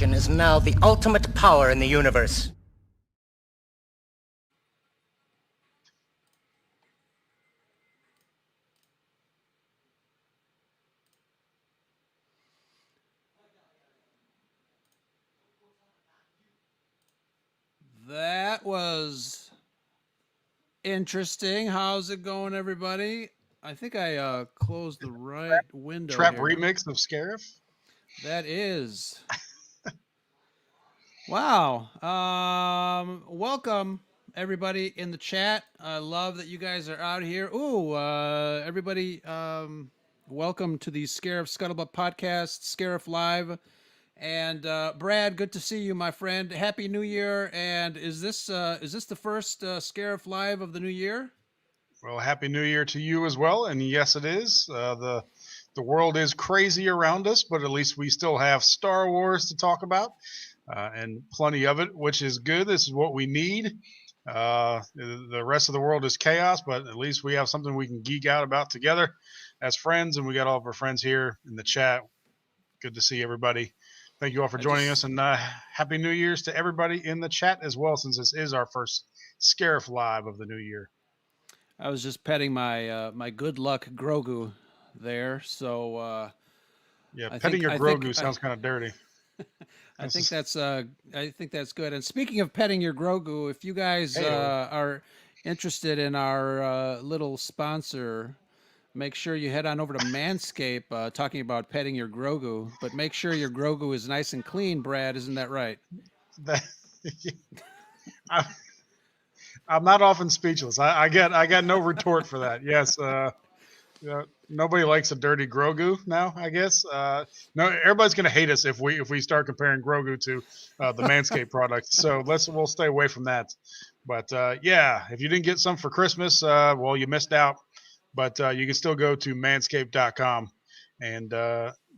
nation is now the ultimate power in the universe. That was interesting. How's it going, everybody? I think I closed the right window Trap here. remix of Scarif. That is. Wow. Welcome everybody in the chat. I love that you guys are out here. Ooh, everybody, welcome to the Scarif Scuttlebutt podcast, Scarif Live. And Brad, good to see you, my friend. Happy New Year! And is this the first Scarif Live of the new year? Well, Happy New Year to you as well. And yes, it is. The world is crazy around us, but at least we still have Star Wars to talk about, and plenty of it, which is good. This is what we need. The rest of the world is chaos, but at least we have something we can geek out about together as friends, and we got all of our friends here in the chat. Good to see everybody. Thank you all for joining us, and Happy New Year's to everybody in the chat as well, since this is our first Scarif Live of the new year. I was just petting my my good luck Grogu there, so Yeah, I petting think your I think Grogu sounds kind of dirty. I This think is, that's good. And speaking of petting your Grogu, if you guys hey, are interested in our little sponsor, make sure you head on over to Manscaped. Talking about petting your Grogu, but make sure your Grogu is nice and clean. Brad, isn't that right? that, I, I'm not often speechless. I got no retort for that. Yes, nobody likes a dirty Grogu now. I guess no, everybody's gonna hate us if we start comparing Grogu to the Manscaped products. So we'll stay away from that. But yeah, if you didn't get some for Christmas, well, you missed out. But you can still go to manscaped.com and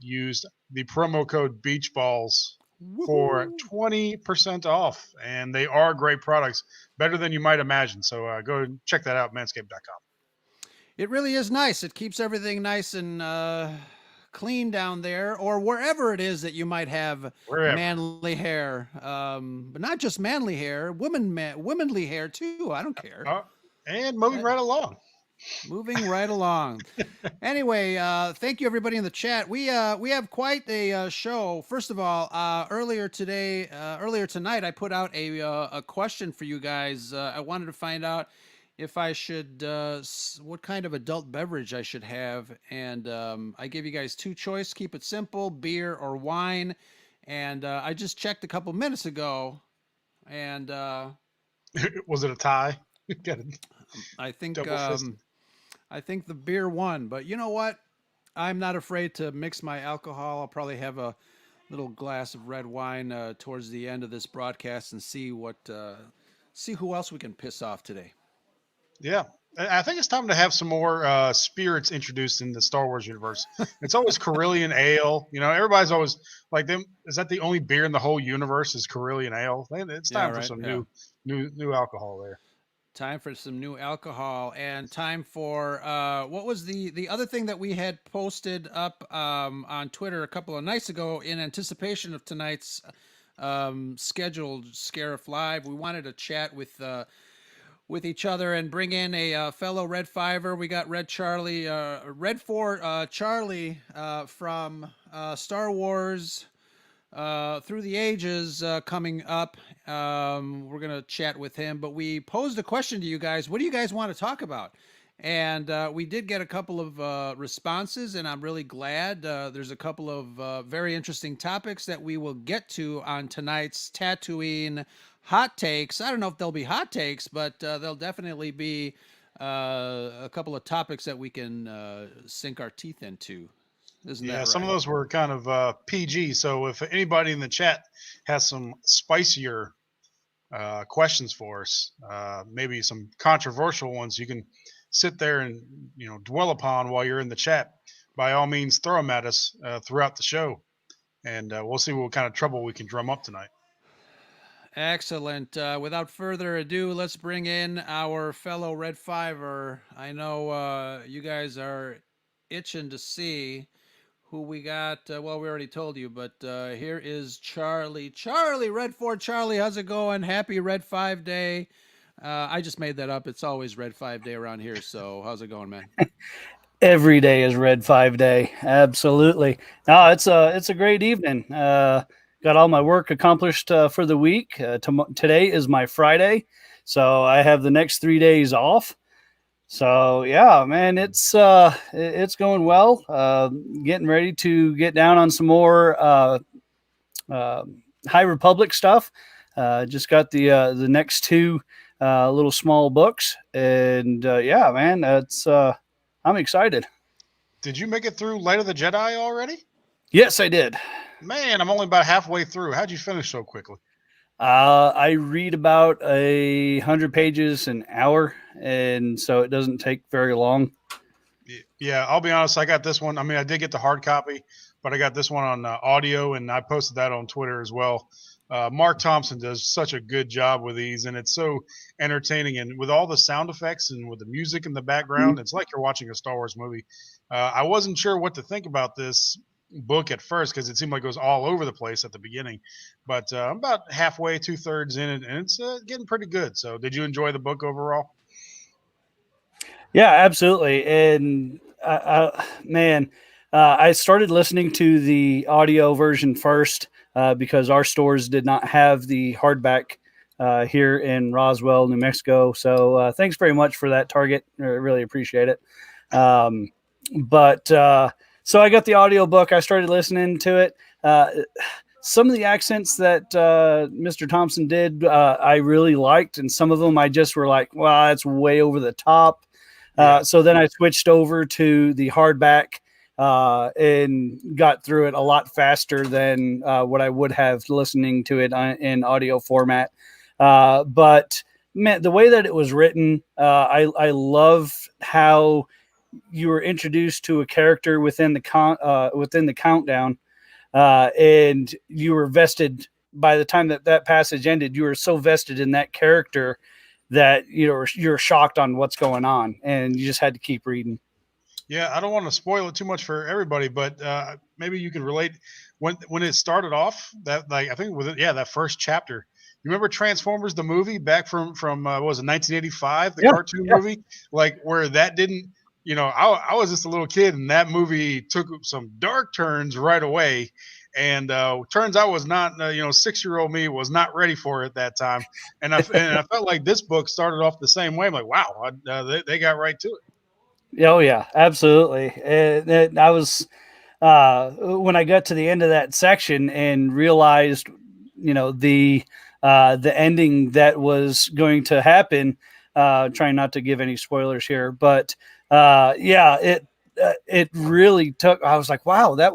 use the promo code BeachBalls for Woohoo! 20% off. And they are great products, better than you might imagine. So go and check that out, manscaped.com. It really is nice. It keeps everything nice and clean down there, or wherever it is that you might have Wherever. manly hair. But not just manly hair, womanly hair too. I don't care. Uh, and moving That, right along. moving right along. Anyway, thank you everybody in the chat. We have quite a show. First of all, earlier tonight, I put out a question for you guys. I wanted to find out if I should what kind of adult beverage I should have, and I gave you guys two choice. Keep it simple: beer or wine. And I just checked a couple minutes ago, and Was it a tie? Got a I think double fist. I think the beer won. But you know what? I'm not afraid to mix my alcohol. I'll probably have a little glass of red wine towards the end of this broadcast and see who else we can piss off today. Yeah. I think it's time to have some more spirits introduced in the Star Wars universe. It's always Corellian ale. You know, everybody's always like, them. Is that the only beer in the whole universe? Is Corellian ale? It's Yeah, time for right. some Yeah. new alcohol there. Time for some new alcohol and time for what was the other thing that we had posted up on Twitter a couple of nights ago in anticipation of tonight's scheduled Scarif Live. We wanted to chat with each other and bring in a fellow Red Fiver. We got Red Charlie, Red 4 Charlie from Star Wars through the ages coming up. We're going to chat with him, but we posed a question to you guys. What do you guys want to talk about? And we did get a couple of responses, and I'm really glad. There's a couple of very interesting topics that we will get to on tonight's Tatooine Hot Takes. I don't know if they'll be hot takes, but they'll definitely be a couple of topics that we can sink our teeth into. Isn't Yeah, that some of right? those were kind of PG. So if anybody in the chat has some spicier questions for us, maybe some controversial ones, you can sit there and dwell upon while you're in the chat. By all means, throw them at us throughout the show, and we'll see what kind of trouble we can drum up tonight. Excellent. Without further ado, let's bring in our fellow Red Fiver. I know you guys are itching to see who we got. Well, we already told you, but here is Charlie. Charlie, Red 4 Charlie, how's it going? Happy Red 5 Day. I just made that up. It's always Red 5 Day around here. So how's it going, man? Every day is Red 5 Day. Absolutely. No, it's a great evening. Got all my work accomplished for the week. Today is my Friday, so I have the next 3 days off. So yeah, man, it's going well. Getting ready to get down on some more High Republic stuff. Just got the next two little small books, and yeah, man, that's I'm excited. Did you make it through Light of the Jedi already? Yes, I did. Man, I'm only about halfway through. How'd you finish so quickly? I read about 100 pages an hour, and so it doesn't take very long. Yeah, I'll be honest. I got this one. I mean, I did get the hard copy, but I got this one on audio, and I posted that on Twitter as well. Mark Thompson does such a good job with these, and it's so entertaining. And with all the sound effects and with the music in the background, it's like you're watching a Star Wars movie. I wasn't sure what to think about this book at first because it seemed like it was all over the place at the beginning. But I'm about halfway, 2/3 in it, and it's getting pretty good. So did you enjoy the book overall? Yeah, absolutely. And man, I started listening to the audio version first because our stores did not have the hardback here in Roswell, New Mexico. So thanks very much for that, Target. I really appreciate it. So I got the audio book. I started listening to it. Some of the accents that Mr. Thompson did, I really liked. And some of them I just were like, wow, that's way over the top. So then I switched over to the hardback and got through it a lot faster than what I would have listening to it in audio format. But man, the way that it was written, I love how you were introduced to a character within the countdown, and you were vested. By the time that passage ended, you were so vested in that character that you're shocked on what's going on, and you just had to keep reading. Yeah, I don't want to spoil it too much for everybody, but maybe you can relate when it started off. That I think with that first chapter. You remember Transformers the movie back from what was it, 1985, the cartoon movie, like where that didn't. I was just a little kid, and that movie took some dark turns right away. And turns out was not, 6-year-old me was not ready for it that time. And I felt like this book started off the same way. I'm like, wow, they got right to it. Oh yeah, absolutely. And I was when I got to the end of that section and realized, the ending that was going to happen. Trying not to give any spoilers here, but it really took. I was like, wow, I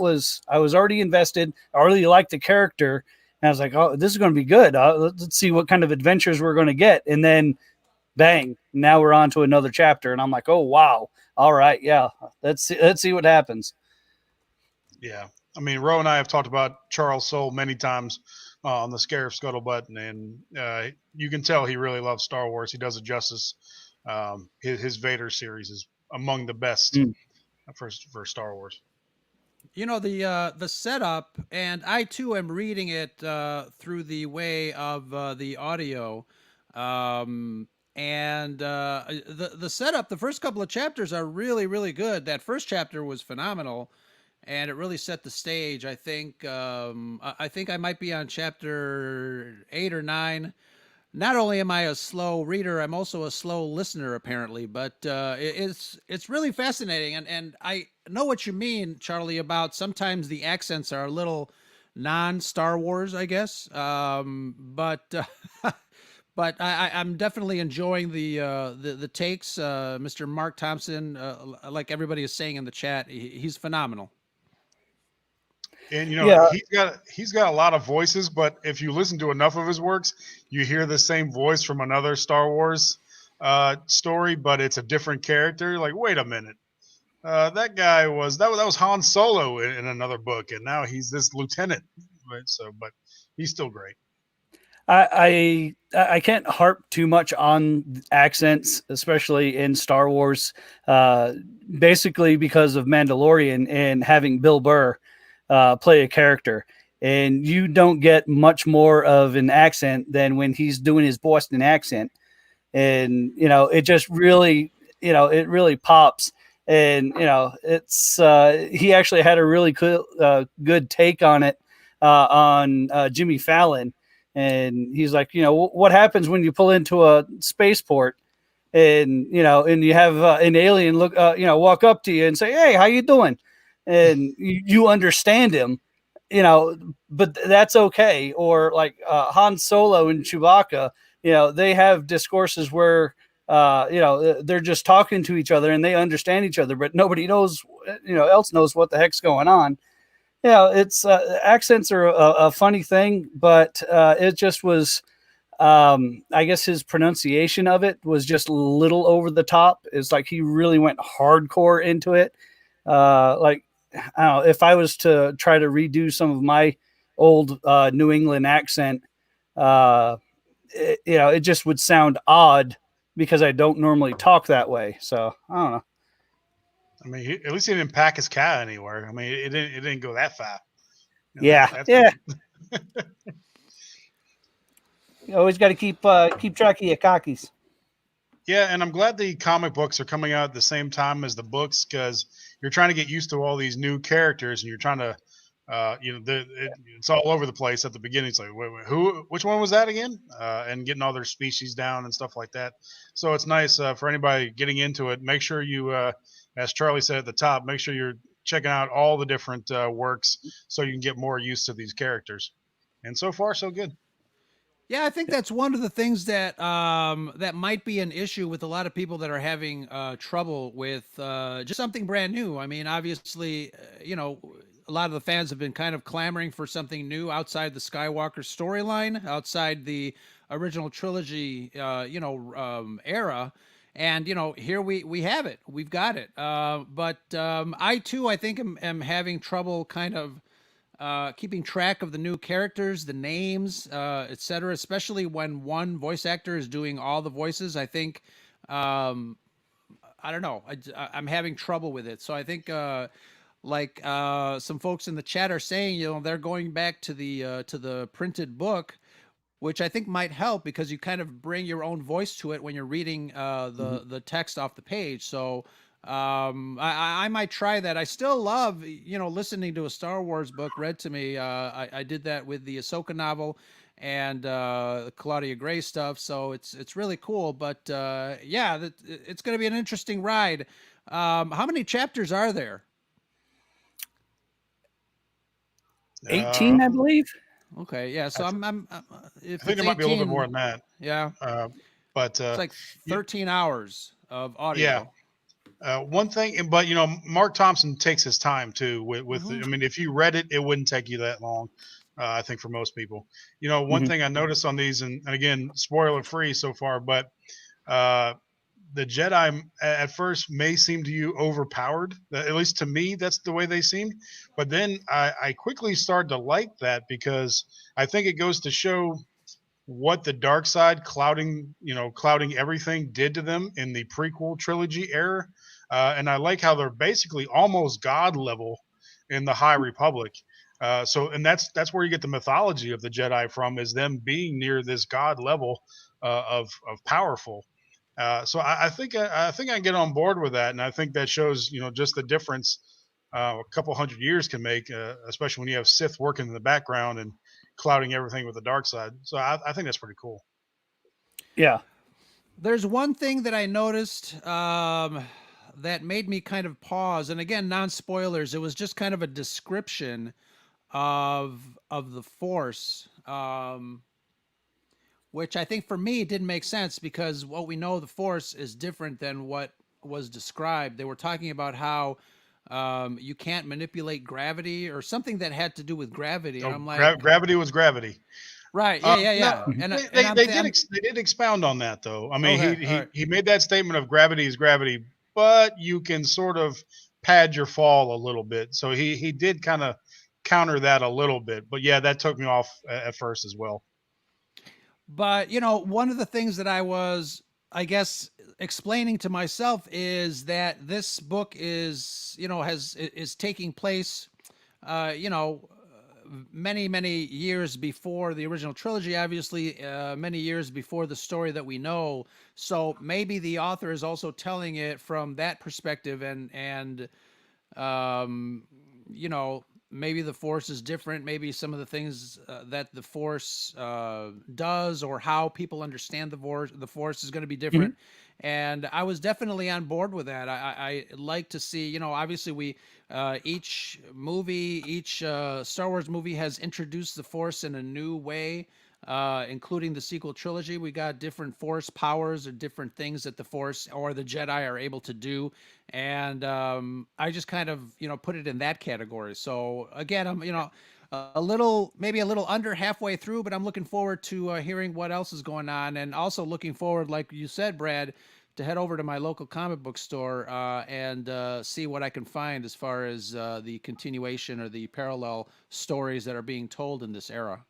was already invested. I already liked the character, and I was like, oh, this is going to be good. Let's see what kind of adventures we're going to get, and then bang, now we're on to another chapter, and I'm like, oh wow, all right, yeah, let's see what happens. Yeah, I mean, Ro and I have talked about Charles Soule many times on the Scarif Scuttlebutt, and you can tell he really loves Star Wars. He does it justice. His Vader series is among the best for Star Wars. The setup, and I too am reading it through the way of the audio, and the setup. The first couple of chapters are really, really good. That first chapter was phenomenal, and it really set the stage. I think I might be on chapter 8 or 9. Not only am I a slow reader, I'm also a slow listener, apparently. But it's really fascinating, and I know what you mean, Charlie, about sometimes the accents are a little non-Star Wars, I guess. But I'm definitely enjoying the takes. Mr. Mark Thompson, like everybody is saying in the chat, he's phenomenal. And he's got a lot of voices, but if you listen to enough of his works, you hear the same voice from another Star Wars story, but it's a different character. You're like, wait a minute, that guy was that was Han Solo in another book, and now he's this lieutenant. Right? But he's still great. I can't harp too much on accents, especially in Star Wars. Basically because of Mandalorian and having Bill Burr play a character, and you don't get much more of an accent than when he's doing his Boston accent, and it just really it really pops. And it's he actually had a really cool, good take on it on Jimmy Fallon, and he's like, what happens when you pull into a spaceport and and you have an alien look walk up to you and say, hey, how you doing, and you understand him, but that's okay. Or like Han Solo and Chewbacca, they have discourses where they're just talking to each other and they understand each other, but nobody knows, else knows what the heck's going on. It's accents are a funny thing, but it just was. I guess his pronunciation of it was just a little over the top. It's like he really went hardcore into it. Like, I don't know, if I was to try to redo some of my old New England accent, it just would sound odd because I don't normally talk that way. So I don't know. I mean, at least he didn't pack his cat anywhere. I mean, it didn't go that far. Yeah. You always got to keep track of your cockies. Yeah, and I'm glad the comic books are coming out at the same time as the books, because you're trying to get used to all these new characters, and you're trying to, it's all over the place at the beginning. It's like, wait, which one was that again? And getting all their species down and stuff like that. So it's nice for anybody getting into it. Make sure you, as Charlie said at the top, make sure you're checking out all the different works so you can get more used to these characters. And so far, so good. Yeah, I think that's one of the things that that might be an issue with a lot of people that are having trouble with just something brand new. I mean, obviously, a lot of the fans have been kind of clamoring for something new outside the Skywalker storyline, outside the original trilogy, era. And here we have it. We've got it. But I too, I think, am having trouble kind of keeping track of the new characters, the names, etc. Especially when one voice actor is doing all the voices. I think, I don't know, I'm having trouble with it. So I think, some folks in the chat are saying, they're going back to the printed book, which I think might help because you kind of bring your own voice to it when you're reading the text off the page. So I might try that. I still love listening to a Star Wars book read to me. I did that with the Ahsoka novel and Claudia Gray stuff, so it's really cool. But it's going to be an interesting ride. How many chapters are there? 18, I believe. Okay, yeah. So I'm if I think it's it might be a little 18, bit more than that. Yeah, But it's like 13 hours of audio. Yeah. One thing, but Mark Thompson takes his time too. With I mean, if you read it, it wouldn't take you that long. I think for most people. One thing I noticed on these, and again, spoiler free so far, but the Jedi at first may seem to you overpowered. At least to me, that's the way they seemed. But then I quickly started to like that because I think it goes to show what the dark side clouding everything did to them in the prequel trilogy era. And I like how they're basically almost God level in the High Republic. And that's where you get the mythology of the Jedi from, is them being near this God level of powerful. So I think I can get on board with that, and I think that shows just the difference a couple hundred years can make, especially when you have Sith working in the background and clouding everything with the dark side. So I think that's pretty cool. Yeah. There's one thing that I noticed that made me kind of pause, and again, non-spoilers. It was just kind of a description of the Force, which I think for me didn't make sense because what we know the Force is different than what was described. They were talking about how you can't manipulate gravity or something that had to do with gravity, and I'm like, gravity was gravity. Right? Yeah. No, they did expound on that though. I mean, Okay, he made that statement of gravity is gravity, but you can sort of pad your fall a little bit. So he did kind of counter that a little bit. But yeah, that took me off at first as well. But one of the things that I was, I guess, explaining to myself is that this book is taking place, uh, you know, many years before the original trilogy, obviously, many years before the story that we know. So maybe the author is also telling it from that perspective, and um, maybe the force is different. Maybe some of the things that the force does, or how people understand the force is going to be Mhm. different. And I was definitely on board with that. I like to see, obviously each Star Wars movie has introduced the force in a new way. Including the sequel trilogy, we got different force powers or different things that the force or the Jedi are able to do, and I just kind of put it in that category. So again, I'm maybe a little under halfway through, but I'm looking forward to hearing what else is going on, and also looking forward, like you said, Brad, to head over to my local comic book store and see what I can find as far as the continuation or the parallel stories that are being told in this era.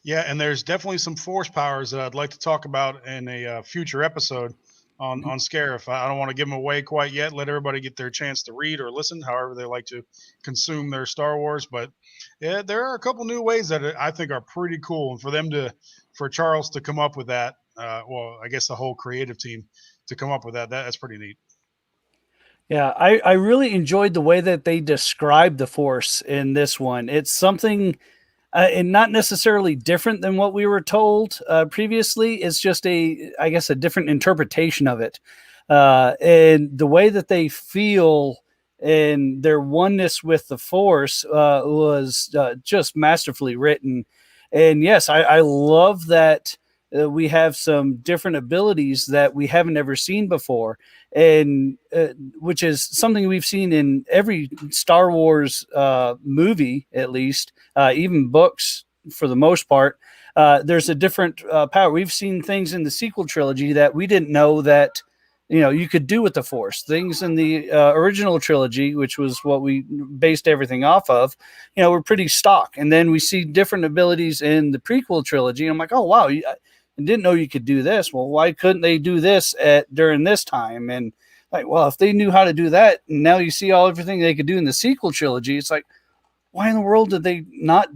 Yeah, and there's definitely some force powers that I'd like to talk about in a future episode on Scarif. I don't want to give them away quite yet. Let everybody get their chance to read or listen, however they like to consume their Star Wars. But yeah, there are a couple new ways that I think are pretty cool, and for Charles to come up with that, well, I guess the whole creative team to come up with that's pretty neat. Yeah, I really enjoyed the way that they described the Force in this one. It's something, and not necessarily different than what we were told previously. It's just I guess, a different interpretation of it, and the way that they feel and their oneness with the Force was just masterfully written. And yes, I love that we have some different abilities that we haven't ever seen before, and which is something we've seen in every Star Wars movie, at least, even books for the most part. There's a different power. We've seen things in the sequel trilogy that we didn't know that you could do with the Force. Things in the original trilogy, which was what we based everything off of, were pretty stock. And then we see different abilities in the prequel trilogy. And I'm like, oh wow, I didn't know you could do this. Well, why couldn't they do this during this time? And like, well, if they knew how to do that, and now you see everything they could do in the sequel trilogy, it's like, why in the world did they not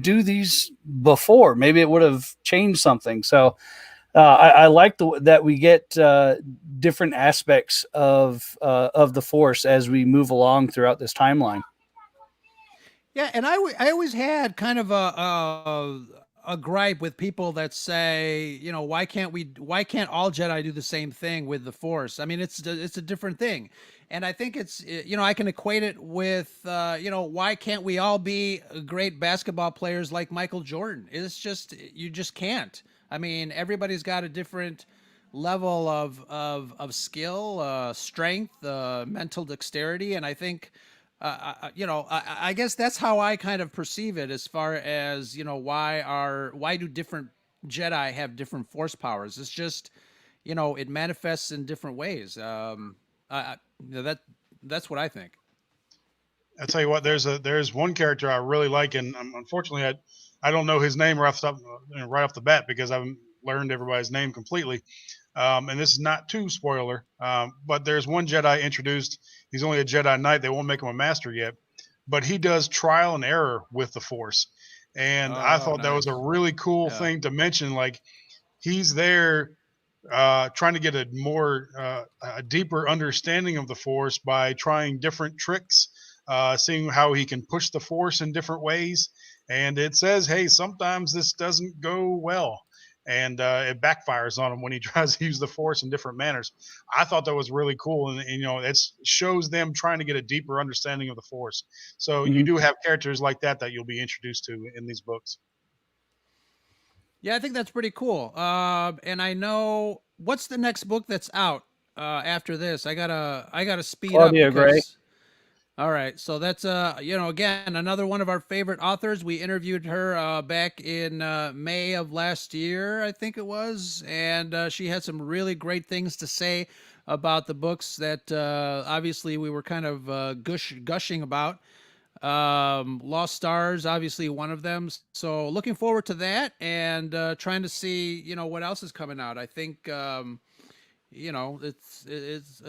do these before? Maybe it would have changed something. So I like that we get different aspects of the Force as we move along throughout this timeline. Yeah, and I always had kind of a gripe with people that say, why can't all Jedi do the same thing with the Force? I mean, it's a different thing, and I think I can equate it with why can't we all be great basketball players like Michael Jordan? It's just you just can't. I mean, everybody's got a different level of skill, strength, mental dexterity, and I think I guess that's how I kind of perceive it, as far as why do different Jedi have different force powers? It's just it manifests in different ways. That's what I think. I tell you what, there's one character I really like, and unfortunately I don't know his name right off the bat because I haven't learned everybody's name completely. And this is not too spoiler, but there's one Jedi introduced. He's only a Jedi Knight. They won't make him a master yet, but he does trial and error with the Force, and I Oh, thought that was a nice. really cool Yeah. thing to mention. Like he's there trying to get a deeper understanding of the Force by trying different tricks, seeing how he can push the Force in different ways. And it says, hey, sometimes this doesn't go well. And it backfires on him when he tries to use the Force in different manners. I thought that was really cool, and it shows them trying to get a deeper understanding of the Force. So you Mhm. do have characters like that you'll be introduced to in these books. Yeah, I think that's pretty cool. And I know what's the next book that's out after this. I gotta speed up Claudia Gray. because. All right, so that's again, another one of our favorite authors. We interviewed her back in May of last year, I think it was, and she had some really great things to say about the books that obviously we were kind of gushing about. Lost Stars, obviously one of them. So looking forward to that, and trying to see what else is coming out. I think it's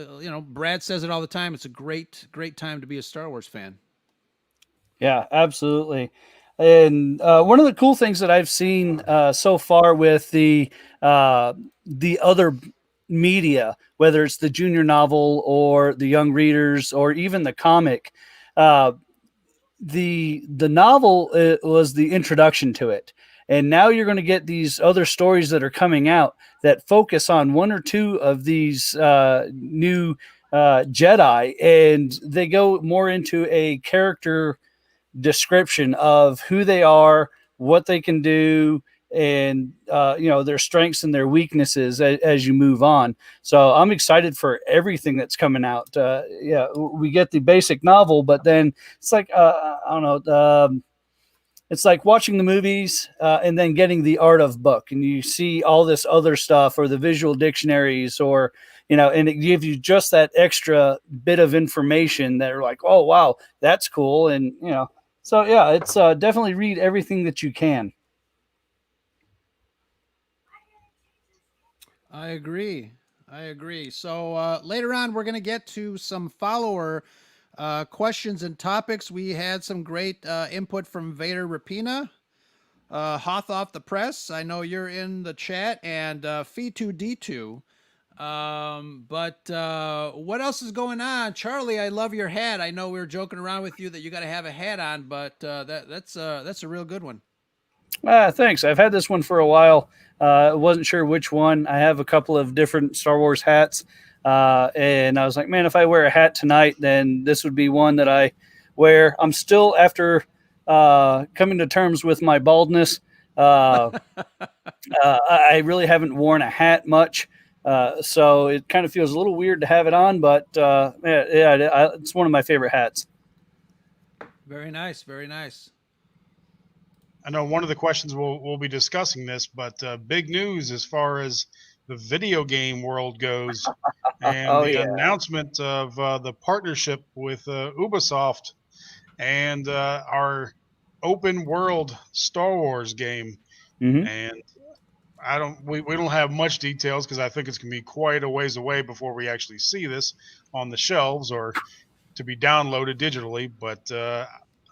Brad says it all the time. It's a great time to be a Star Wars fan. Yeah, absolutely. And one of the cool things that I've seen so far with the other media, whether it's the junior novel or the young readers or even the comic, uh, the novel was the introduction to it, and now you're going to get these other stories that are coming out that focus on one or two of these new Jedi, and they go more into a character description of who they are, what they can do, and their strengths and their weaknesses as you move on. So I'm excited for everything that's coming out. Yeah, we get the basic novel, but then it's like I don't know. It's like watching the movies and then getting the art of book, and you see all this other stuff, or the visual dictionaries, or and it gives you just that extra bit of information that are like, oh wow, that's cool, and So yeah, it's definitely read everything that you can. I agree. I agree. So later on, we're going to get to some follower questions and topics. We had some great input from Vader Rapina, Hoth off the press. I know you're in the chat, and Fee2D2. But what else is going on, Charlie? I love your hat. I know we were joking around with you that you got to have a hat on, but that's a real good one. Thanks. I've had this one for a while. Wasn't sure which one. I have a couple of different Star Wars hats, and I was like, man, if I wear a hat tonight, then this would be one that I wear. I'm still after coming to terms with my baldness. I really haven't worn a hat much. So it kind of feels a little weird to have it on, but it's one of my favorite hats. Very nice. Very nice. I know one of the questions we'll be discussing this, but big news as far as the video game world goes, and the announcement of the partnership with Ubisoft and our open world Star Wars game. Mm-hmm. And we don't have much details because I think it's going to be quite a ways away before we actually see this on the shelves or to be downloaded digitally. But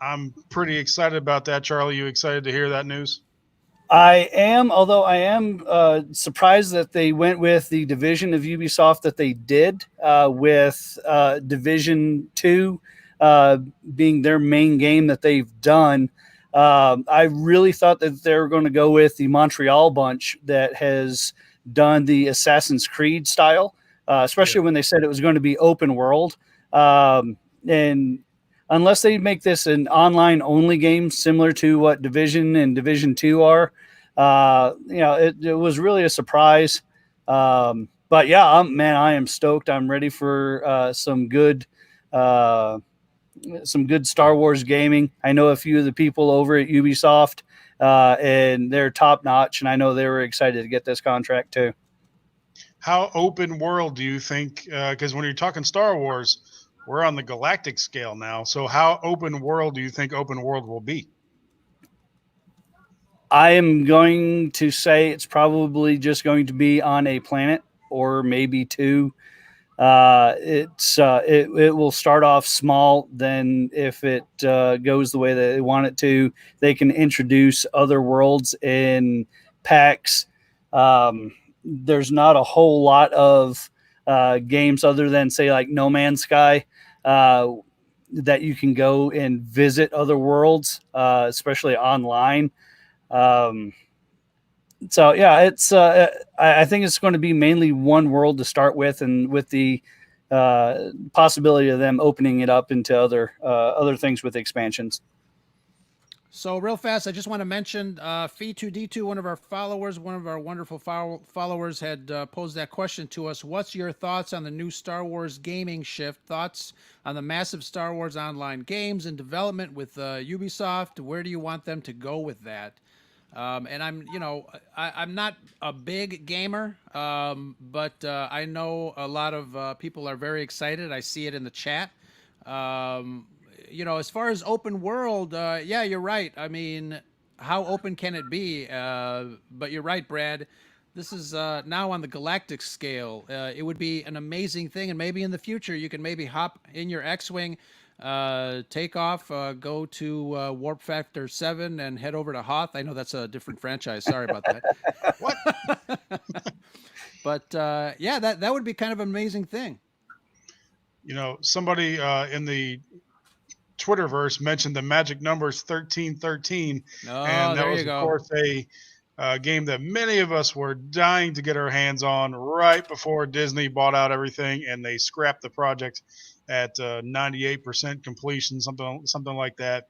I'm pretty excited about that. Charlie, you excited to hear that news? I am, although I am surprised that they went with the division of Ubisoft that they did, with Division 2 being their main game that they've done. I really thought that they were going to go with the Montreal bunch that has done the Assassin's Creed style, especially when they said it was going to be open world. And unless they make this an online only game similar to what Division and Division 2 are, it was really a surprise. But yeah, man, I am stoked. I'm ready for some good Star Wars gaming. I know a few of the people over at Ubisoft, and they're top notch, and I know they were excited to get this contract too. How open world do you think? Because when you're talking Star Wars, we're on the galactic scale now. So how open world do you think open world will be? I am going to say it's probably just going to be on a planet or maybe two. It will start off small. Then if it goes the way that they want it to, they can introduce other worlds in packs. There's not a whole lot of games other than, say, like No Man's Sky, that you can go and visit other worlds, especially online. So yeah, it's I think it's going to be mainly one world to start with, and with the possibility of them opening it up into other things with expansions. So real fast, I just want to mention Fee2D2, one of our followers, one of our wonderful followers, had posed that question to us. What's your thoughts on the new Star Wars gaming shift? Thoughts on the massive Star Wars online games in development with Ubisoft? Where do you want them to go with that? And I'm not a big gamer, but I know a lot of people are very excited. I see it in the chat. as far as open world, yeah, you're right. I mean, how open can it be? But you're right, Brad. This is now on the galactic scale. It would be an amazing thing, and maybe in the future you can maybe hop in your X-wing, take off, go to Warp Factor 7, and head over to Hoth. I know that's a different franchise. Sorry about that. What? But yeah, that would be kind of an amazing thing. Somebody in the Twitterverse mentioned the magic numbers 1313, Oh, and that there was, you of go. course, a game that many of us were dying to get our hands on right before Disney bought out everything, and they scrapped the project at 98% completion, something like that.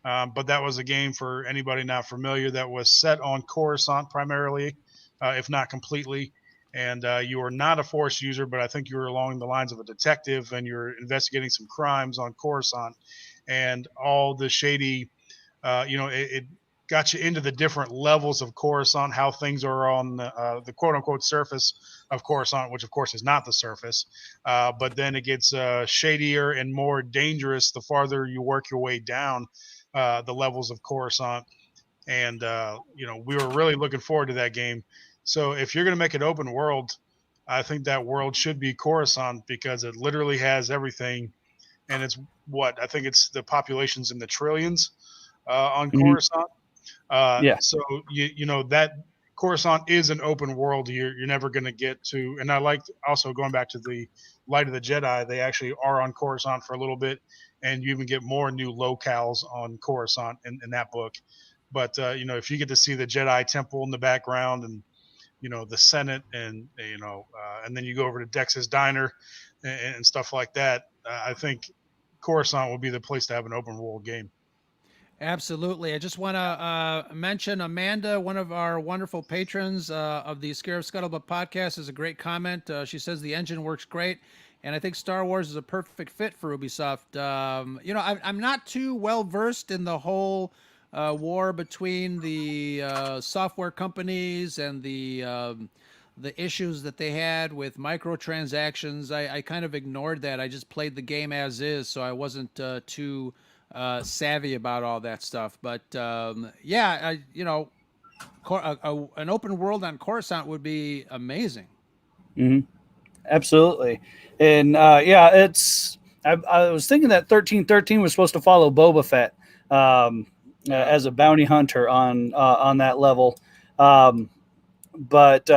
But that was a game, for anybody not familiar, that was set on Coruscant primarily, if not completely. And you were not a Force user, but I think you were along the lines of a detective, and you're investigating some crimes on Coruscant, and all the shady, it got you into the different levels of Coruscant, how things are on the quote unquote surface of Coruscant, which of course is not the surface. But then it gets shadier and more dangerous the farther you work your way down the levels of Coruscant. And, we were really looking forward to that game. So if you're going to make it open world, I think that world should be Coruscant, because it literally has everything. And it's I think it's the populations in the trillions on Coruscant. Yeah. So that Coruscant is an open world. You're never going to get to. And I like also going back to the Light of the Jedi. They actually are on Coruscant for a little bit, and you even get more new locales on Coruscant in that book. But if you get to see the Jedi Temple in the background, and the Senate, and and then you go over to Dex's Diner and stuff like that, I think Coruscant will be the place to have an open world game. Absolutely. I just want to mention Amanda, one of our wonderful patrons of the Scarif Scuttlebutt podcast, is a great comment. She says the engine works great, and I think Star Wars is a perfect fit for Ubisoft. I'm not too well versed in the whole war between the software companies and the issues that they had with microtransactions. I kind of ignored that. I just played the game as is, so I wasn't too savvy about all that stuff. But yeah, an open world on Coruscant would be amazing. Mm-hmm. Absolutely. And yeah, I was thinking that 1313 was supposed to follow Boba Fett as a bounty hunter on that level. But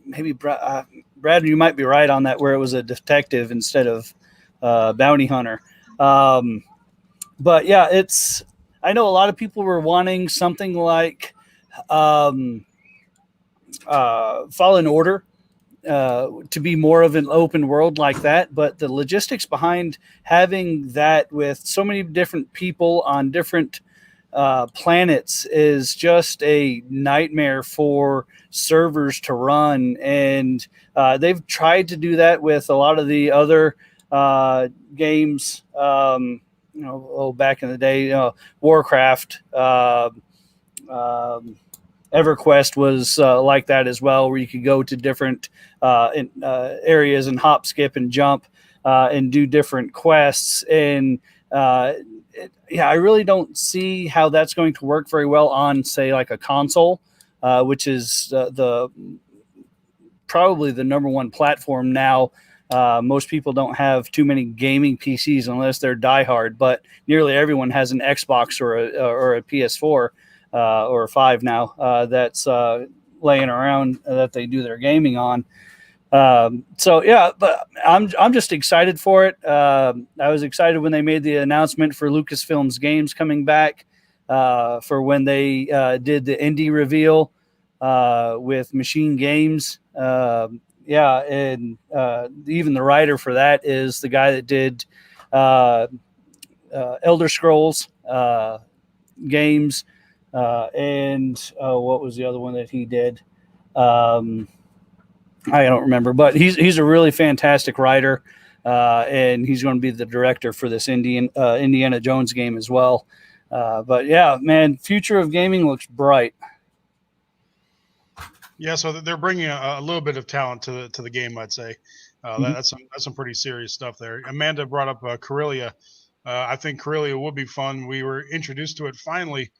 maybe Brad, you might be right on that, where it was a detective instead of bounty hunter. But yeah, I know a lot of people were wanting something like Fallen Order to be more of an open world like that. But the logistics behind having that with so many different people on different planets is just a nightmare for servers to run. And they've tried to do that with a lot of the other games. Back in the day, Warcraft, EverQuest was like that as well, where you could go to different areas and hop, skip, and jump and do different quests. And I really don't see how that's going to work very well on, say, like a console, which is probably the number one platform now. Most people don't have too many gaming PCs unless they're diehard, but nearly everyone has an Xbox or a PS4 or a 5 now that's laying around that they do their gaming on. So yeah, but I'm just excited for it. I was excited when they made the announcement for Lucasfilm's games coming back for when they did the indie reveal with Machine Games. Yeah, and even the writer for that is the guy that did Elder Scrolls games, and what was the other one that he did? I don't remember, but he's a really fantastic writer, and he's going to be the director for this Indiana Jones game as well. But yeah, man, future of gaming looks bright. Yeah, so they're bringing a little bit of talent to the game, I'd say. That's some pretty serious stuff there. Amanda brought up Corellia. I think Corellia would be fun. We were introduced to it finally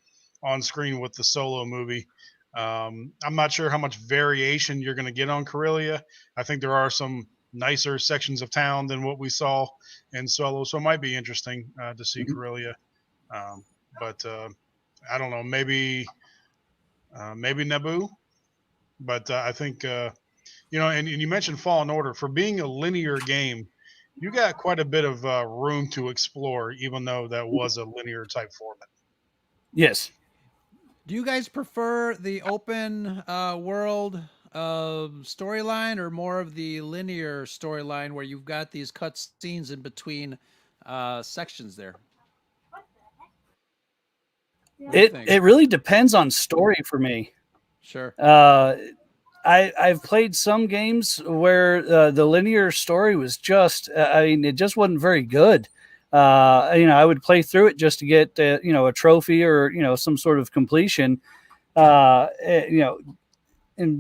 on screen with the Solo movie. I'm not sure how much variation you're going to get on Corellia. I think there are some nicer sections of town than what we saw in Solo, so it might be interesting to see Corellia. But I don't know, maybe Naboo. But I think and you mentioned Fallen Order. For being a linear game, you got quite a bit of room to explore, even though that was a linear type format. Yes. Do you guys prefer the open world storyline or more of the linear storyline where you've got these cut scenes in between sections there? What do you think? It really depends on story for me. Sure. I've played some games where the linear story was just, it just wasn't very good. I would play through it just to get, a trophy or, some sort of completion, and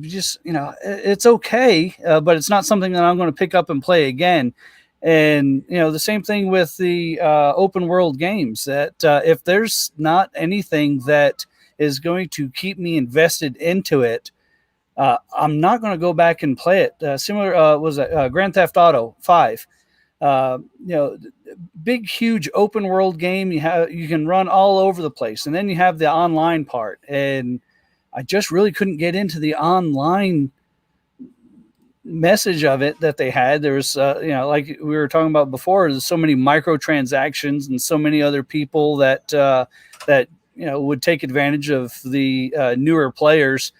just, it's okay, but it's not something that I'm going to pick up and play again. And, the same thing with the open world games that if there's not anything that is going to keep me invested into it, I'm not going to go back and play it. Similar was Grand Theft Auto 5. Big, huge open world game. You can run all over the place, and then you have the online part. And I just really couldn't get into the online message of it that they had. There was, like we were talking about before, there's so many microtransactions and so many other people that would take advantage of the newer players.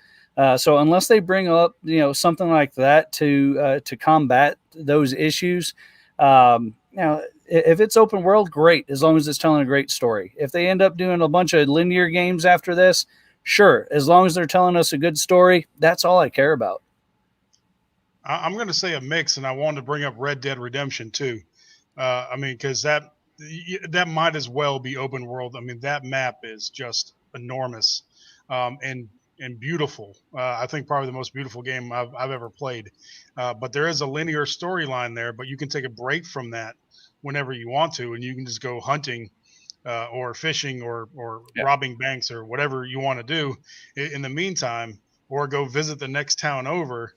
So unless they bring up, something like that to combat those issues, if it's open world, great, as long as it's telling a great story. If they end up doing a bunch of linear games after this, sure, as long as they're telling us a good story, that's all I care about. I'm going to say a mix, and I wanted to bring up Red Dead Redemption too. Because that might as well be open world. I mean, that map is just enormous, and beautiful. I think probably the most beautiful game I've ever played. But there is a linear storyline there, but you can take a break from that whenever you want to, and you can just go hunting or fishing or robbing banks or whatever you want to do in the meantime, or go visit the next town over.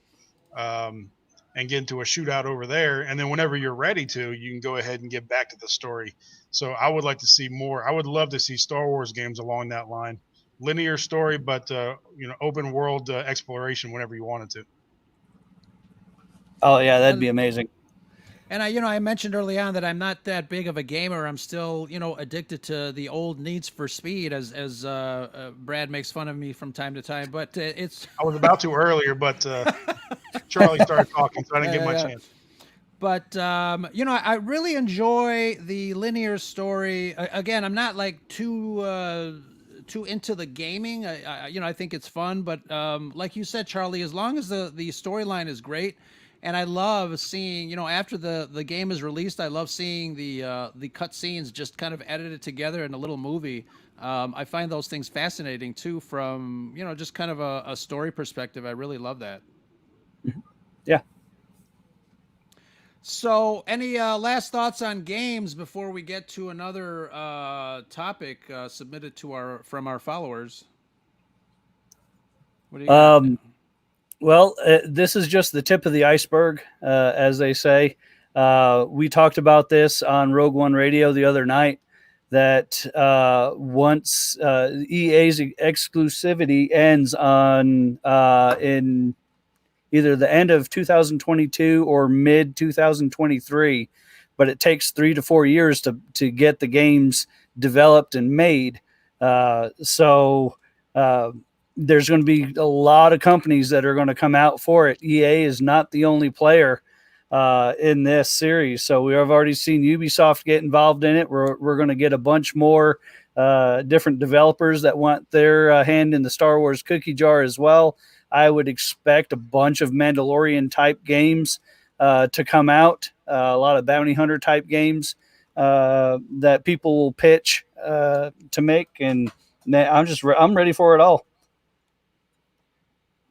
And get into a shootout over there. And then whenever you're ready to, you can go ahead and get back to the story. So I would like to see more. I would love to see Star Wars games along that line. Linear story, but, open world exploration whenever you wanted to. Oh, yeah, that'd be amazing. And I mentioned early on that I'm not that big of a gamer. I'm still, addicted to the old Needs for Speed, as Brad makes fun of me from time to time. But it's. I was about to earlier, but Charlie started talking, so I didn't get my chance. But I really enjoy the linear story. Again, I'm not like too into the gaming. I think it's fun, but like you said, Charlie, as long as the storyline is great. And I love seeing, after the game is released, I love seeing the cut scenes just kind of edited together in a little movie. I find those things fascinating too, from just kind of a story perspective. I really love that. Yeah. So, any last thoughts on games before we get to another topic submitted from our followers? What do you got? Well, this is just the tip of the iceberg, as they say. We talked about this on Rogue One Radio the other night, that once EA's exclusivity ends in either the end of 2022 or mid 2023, but it takes 3 to 4 years to get the games developed and made. There's going to be a lot of companies that are going to come out for it. EA is not the only player in this series. So we have already seen Ubisoft get involved in it. We're going to get a bunch more different developers that want their hand in the Star Wars cookie jar as well. I would expect a bunch of Mandalorian type games to come out, a lot of bounty hunter type games that people will pitch to make. And I'm ready for it all.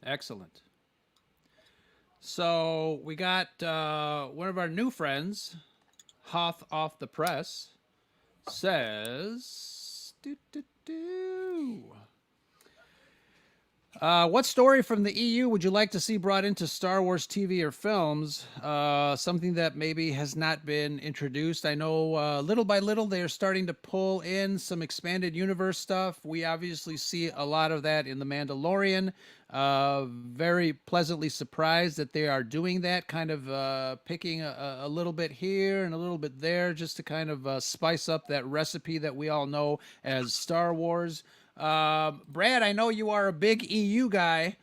Excellent. So we got one of our new friends, Hoth Off the Press, says, what story from the EU would you like to see brought into Star Wars TV or films? Something that maybe has not been introduced. I know little by little they are starting to pull in some expanded universe stuff. We obviously see a lot of that in The Mandalorian. Very pleasantly surprised that they are doing that, kind of picking a little bit here and a little bit there just to kind of spice up that recipe that we all know as Star Wars. Brad, I know you are a big EU guy,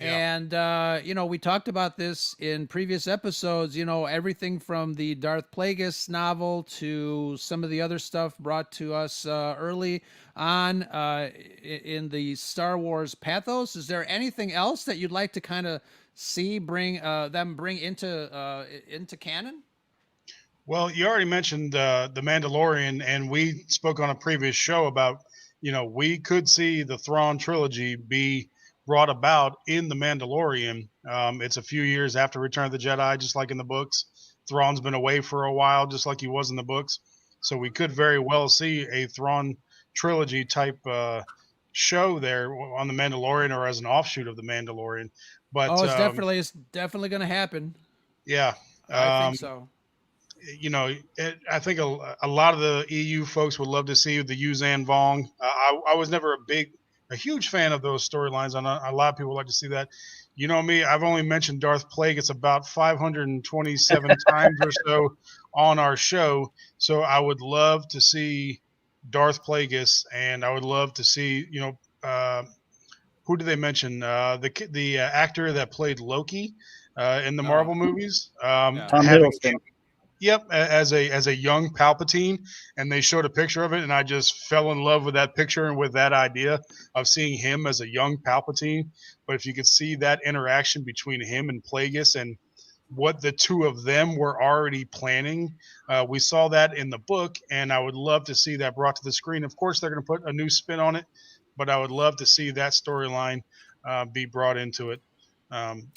and we talked about this in previous episodes. Everything from the Darth Plagueis novel to some of the other stuff brought to us early on in the Star Wars pathos. Is there anything else that you'd like to kind of see bring into canon? Well, you already mentioned the Mandalorian, and we spoke on a previous show about, we could see the Thrawn trilogy be brought about in the Mandalorian. It's a few years after Return of the Jedi, just like in the books. Thrawn's been away for a while, just like he was in the books. So we could very well see a Thrawn trilogy type show there on the Mandalorian or as an offshoot of the Mandalorian. But it's definitely going to happen. Yeah, I think so. I think a lot of the EU folks would love to see the Yuzan Vong. I was never a huge fan of those storylines. And a lot of people like to see that. You know me, I've only mentioned Darth Plagueis about 527 times or so on our show. So I would love to see Darth Plagueis, and I would love to see, who did they mention? The actor that played Loki in the Marvel movies. Tom Hiddleston. Yep, as a young Palpatine, and they showed a picture of it, and I just fell in love with that picture and with that idea of seeing him as a young Palpatine. But if you could see that interaction between him and Plagueis and what the two of them were already planning, we saw that in the book, and I would love to see that brought to the screen. Of course, they're going to put a new spin on it, but I would love to see that storyline be brought into it.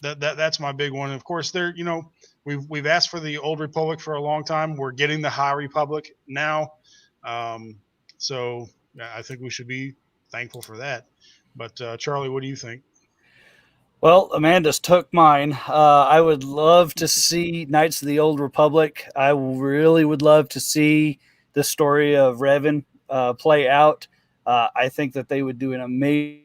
That's my big one. And of course, we've asked for the Old Republic for a long time. We're getting the High Republic now, so I think we should be thankful for that. But Charlie, what do you think? Well, Amanda's took mine. I would love to see Knights of the Old Republic. I really would love to see the story of Revan play out. I think that they would do an amazing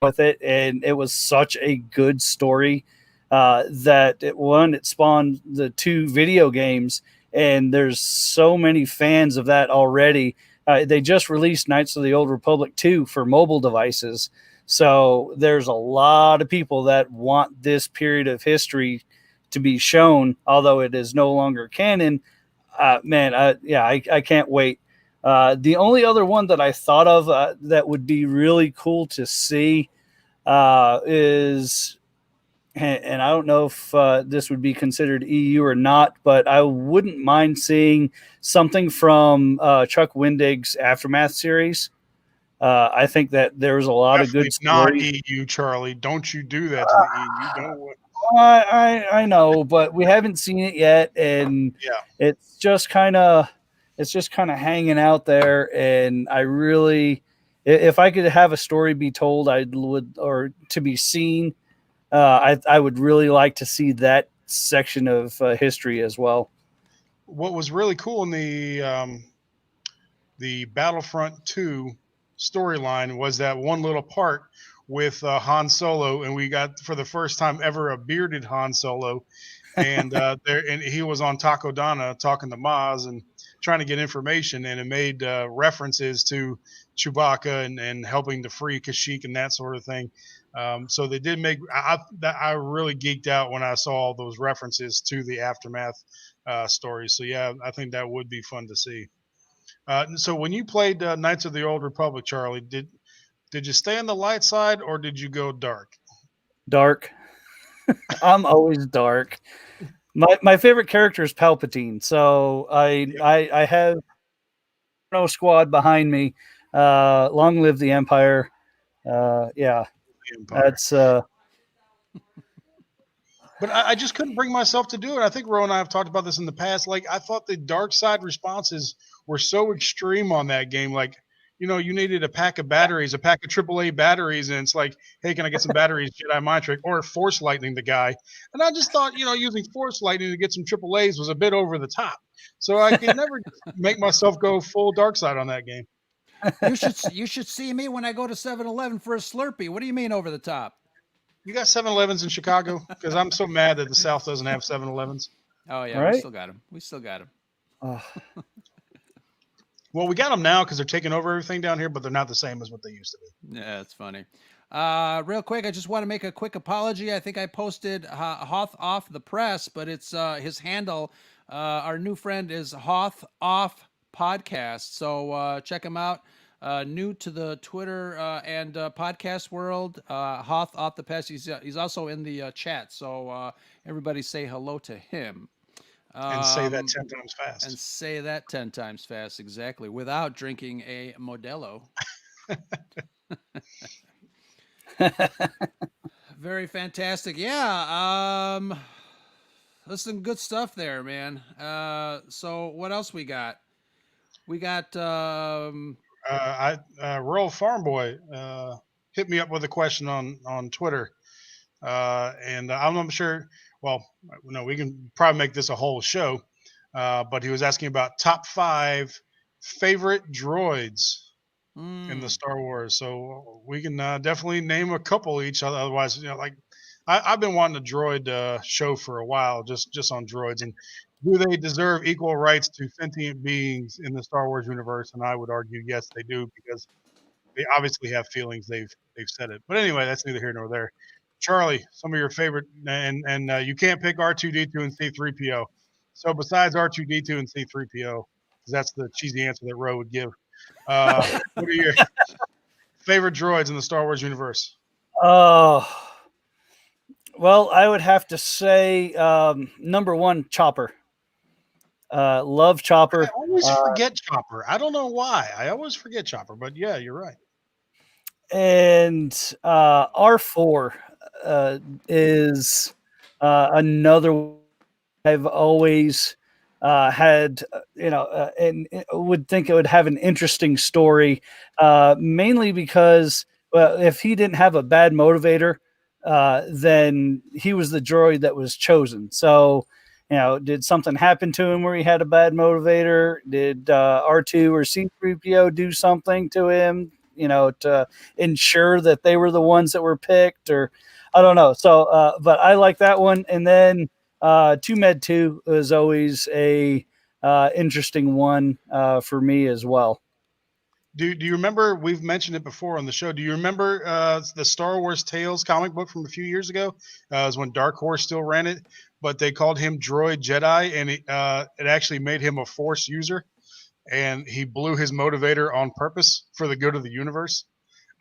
with it, and it was such a good story that it spawned the 2 video games, and there's so many fans of that already. They just released Knights of the Old Republic 2 for mobile devices, so there's a lot of people that want this period of history to be shown, although it is no longer canon. I can't wait. The only other one that I thought of that would be really cool to see is, and I don't know if this would be considered EU or not, but I wouldn't mind seeing something from Chuck Wendig's Aftermath series. I think that there's a lot Definitely of good stories. Not EU, Charlie. Don't you do that to the EU. Don't. I know, but we haven't seen it yet, and it's just kind of hanging out there. And I really, if I could have a story be told, or to be seen, I would really like to see that section of history as well. What was really cool in the Battlefront 2 storyline was that one little part with Han Solo, and we got for the first time ever a bearded Han Solo, and and he was on Takodana talking to Maz and trying to get information, and it made references to Chewbacca and helping to free Kashyyyk and that sort of thing. So they did make. I really geeked out when I saw all those references to the Aftermath story. So yeah, I think that would be fun to see. So when you played Knights of the Old Republic, Charlie, did you stay on the light side or did you go dark? Dark. I'm always dark. My favorite character is Palpatine, so I have no squad behind me. Long live the Empire. Yeah, that's. But I just couldn't bring myself to do it. I think Ro and I have talked about this in the past. Like, I thought the dark side responses were so extreme on that game. Like, you needed a pack of batteries, a pack of AAA batteries, and it's like, hey, can I get some batteries? Jedi mind trick, or Force lightning the guy. And I just thought, using Force lightning to get some AAAs was a bit over the top. So I could never make myself go full dark side on that game. You should see me when I go to 7-Eleven for a Slurpee. What do you mean over the top? You got 7-Elevens in Chicago? Because I'm so mad that the South doesn't have 7-Elevens. Oh yeah, Right? we still got them. We still got them. Oh, Well, we got them now because they're taking over everything down here, but they're not the same as what they used to be. Yeah, it's funny. Real quick, I just want to make a quick apology. I think I posted Hoth off the press, but it's his handle. Our new friend is Hoth Off Podcast, so check him out. New to the Twitter and podcast world, Hoth Off the Press. He's also in the chat, so everybody say hello to him. And say that 10 times fast. And say that 10 times fast, exactly, without drinking a Modelo. Very fantastic. Yeah. There's some good stuff there, man. So what else we got? We got Rural Farm Boy hit me up with a question on Twitter. And I'm not sure. Well, no, we can probably make this a whole show. But he was asking about top 5 favorite droids in the Star Wars. So we can definitely name a couple each. Otherwise, like I've been wanting a droid show for a while, just on droids. And do they deserve equal rights to sentient beings in the Star Wars universe? And I would argue, yes, they do, because they obviously have feelings. They've said it. But anyway, that's neither here nor there. Charlie, some of your favorite, and you can't pick R2D2 and C3PO. So besides R2D2 and C3PO, because that's the cheesy answer that Ro would give, what are your favorite droids in the Star Wars universe? well, I would have to say number 1, Chopper. Love Chopper. I always forget Chopper. I don't know why. I always forget Chopper, but yeah, you're right. And R4 is another. I've always had, and would think it would have an interesting story, mainly because, well, if he didn't have a bad motivator, then he was the droid that was chosen. So, did something happen to him where he had a bad motivator? Did R2 or C3PO do something to him, to ensure that they were the ones that were picked? Or I don't know. So, but I like that one. And then 2Med2 is always a interesting one for me as well. Do you remember, we've mentioned it before on the show, do you remember the Star Wars Tales comic book from a few years ago? It was when Dark Horse still ran it, but they called him Droid Jedi, and it actually made him a Force user, and he blew his motivator on purpose for the good of the universe.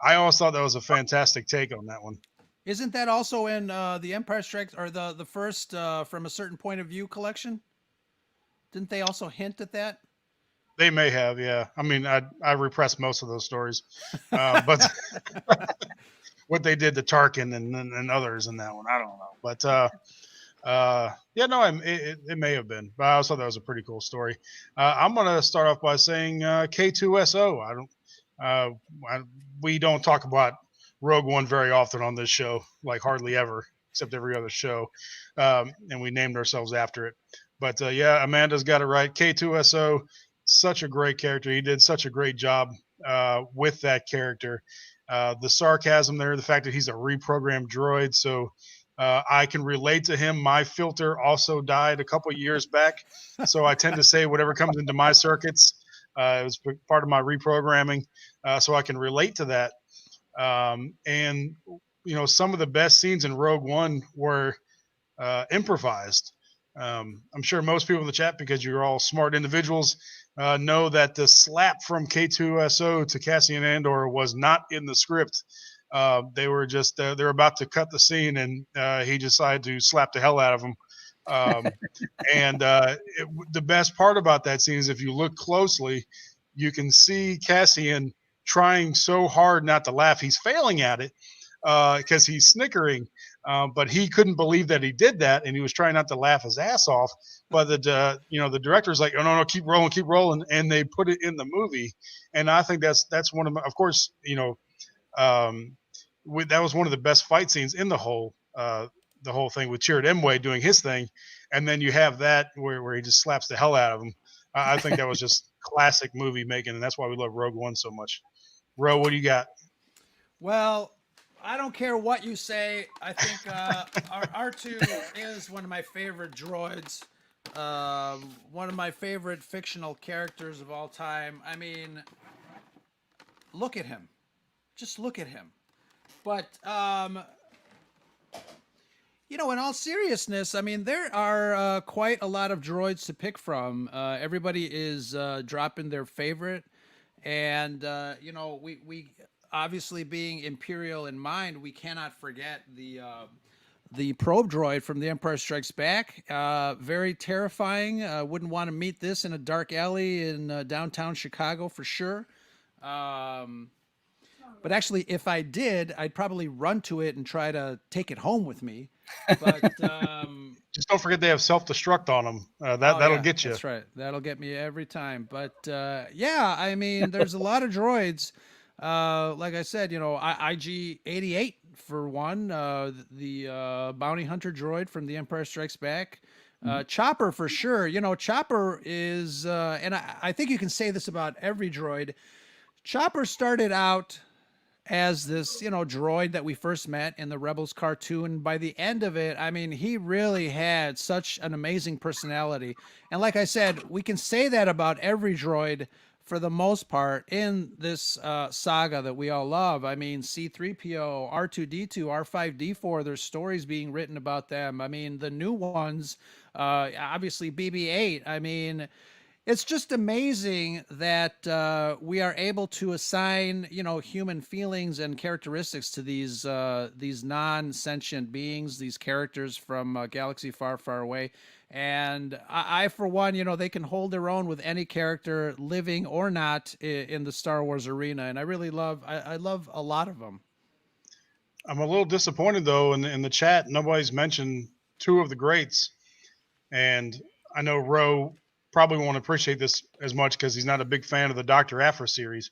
I always thought that was a fantastic take on that one. Isn't that also in the Empire Strikes, or the first From a Certain Point of View collection? Didn't they also hint at that? They may have, yeah. I mean, I repressed most of those stories, but what they did to Tarkin and others in that one, I don't know. But yeah, no, it may have been. But I also thought that was a pretty cool story. I'm gonna start off by saying K2SO. We don't talk about Rogue One very often on this show, like hardly ever, except every other show, and we named ourselves after it. But yeah, Amanda's got it right. K2SO. Such a great character. He did such a great job with that character. The sarcasm there, the fact that he's a reprogrammed droid, so I can relate to him. My filter also died a couple years back, so I tend to say whatever comes into my circuits. It was part of my reprogramming, so I can relate to that. And some of the best scenes in Rogue One were improvised. I'm sure most people in the chat, because you're all smart individuals, know that the slap from K2SO to Cassian Andor was not in the script. They were just they're about to cut the scene, and he decided to slap the hell out of him. The best part about that scene is, if you look closely, you can see Cassian trying so hard not to laugh. He's failing at it, because he's snickering. But he couldn't believe that he did that, and he was trying not to laugh his ass off. But the director's like, oh no, keep rolling, and they put it in the movie. And I think that's one of my, of course, that was one of the best fight scenes in the whole thing with Chirrut Imwe doing his thing, and then you have that where he just slaps the hell out of him. I think that was just classic movie making, and that's why we love Rogue One so much. Ro, what do you got? Well, I don't care what you say. I think our R2 is one of my favorite droids. One of my favorite fictional characters of all time. I mean, look at him. Just look at him. But, in all seriousness, I mean, there are quite a lot of droids to pick from. Everybody is dropping their favorite. And, we obviously being Imperial in mind, we cannot forget the probe droid from The Empire Strikes Back. Very terrifying. Wouldn't want to meet this in a dark alley in downtown Chicago for sure. But actually, if I did, I'd probably run to it and try to take it home with me. But just don't forget they have self-destruct on them. That'll get you. That's right. That'll get me every time. But I mean, there's a lot of droids. Like I said, IG-88 for one, the bounty hunter droid from The Empire Strikes Back. Chopper for sure. Chopper is, and I think you can say this about every droid. Chopper started out as this, droid that we first met in the Rebels cartoon. By the end of it, I mean, he really had such an amazing personality. And like I said, we can say that about every droid for the most part in this saga that we all love. I mean, C-3PO, R2-D2, R5-D4, there's stories being written about them. I mean, the new ones, obviously BB-8. I mean, it's just amazing that we are able to assign, human feelings and characteristics to these non-sentient beings, these characters from a galaxy far, far away. And I for one, they can hold their own with any character, living or not, in the Star Wars arena. And I really love a lot of them. I'm a little disappointed though in the chat. Nobody's mentioned two of the greats, and I know Ro probably won't appreciate this as much because he's not a big fan of the Dr. Aphra series,